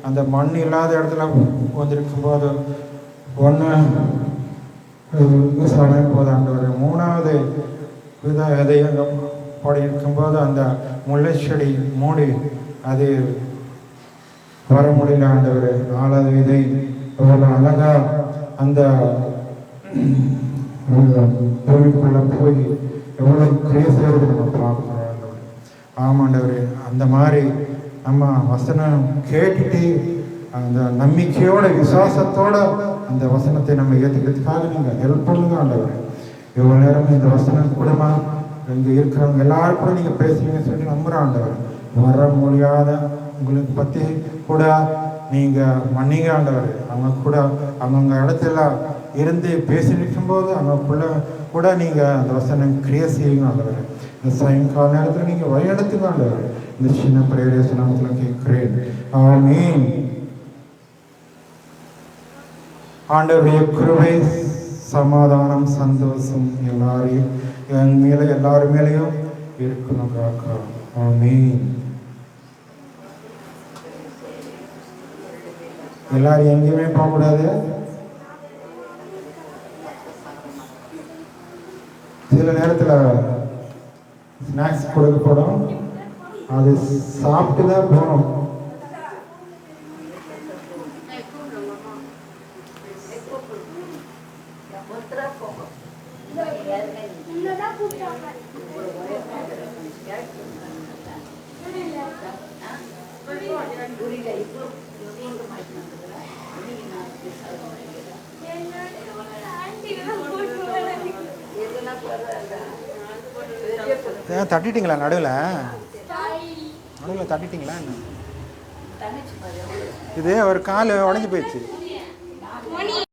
அந்த மண் இல்லாத இடத்துல வந்திருக்கும் போது ஒன்று யூஸ் ஆகாமே போதாண்டு. மூணாவது விதை அங்கே படையிருக்கும்போது அந்த முல்லை செடி மூடி அது வர முடியல ஆண்டவர். நாலாவது விதை எவ்வளோ அழகா அந்த பூமிக்குள்ள போய் எவ்வளோ கிரேசியாக நம்ம பார்க்கணும். ஆமாண்டவர், அந்த மாதிரி நம்ம வசனம் கேட்டுட்டு அந்த நம்பிக்கையோட விசுவாசத்தோட அந்த வசனத்தை நம்ம ஏற்றுக்கிறதுக்காக நீங்கள் ஹெல்ப் பண்ணுங்க ஆண்டவர். எவ்வளோ நேரம் இந்த வசனம் கூடமா இங்கே இருக்கிறவங்க எல்லாரும் கூட நீங்கள் பேசுவீங்கன்னு சொல்லி நம்புகிற ஆண்டவர். வர முடியாத உங்களுக்கு பற்றி கூட நீங்கள் மன்னிங்க ஆண்டவர். அவங்க கூட அவங்கவுங்க இடத்துல இருந்து பேசி நிற்கும்போது அவங்களுக்குள்ள கூட நீங்கள் அந்த வசனம் கிரியை செய்யுங்க ஆண்டவர். இந்த சாயங்கால நேரத்தில் நீங்கள் வழிநடத்துங்க ஆண்டவர். இந்த சின்ன பிரேயர் நாமத்தில் கேட்கிறேன். ஆமென். ஆண்டவருடைய கிருபை, சமாதானம், சந்தோஷம் எல்லாரையும் என் மேலே எல்லாரும் மேலேயும் இருக்கணும் காக்கா. ஆமென். எல்லாரும் எங்கேயுமே போகக்கூடாது. சில நேரத்தில் ஸ்நாக்ஸ் கொடுக்கப்படும், அது சாப்பிட்டு தான் போகணும். தட்டிட்டீங்களா? நடுவில் தட்டிட்டீங்களா? இது ஒரு கால் உடஞ்சி போயிடுச்சு.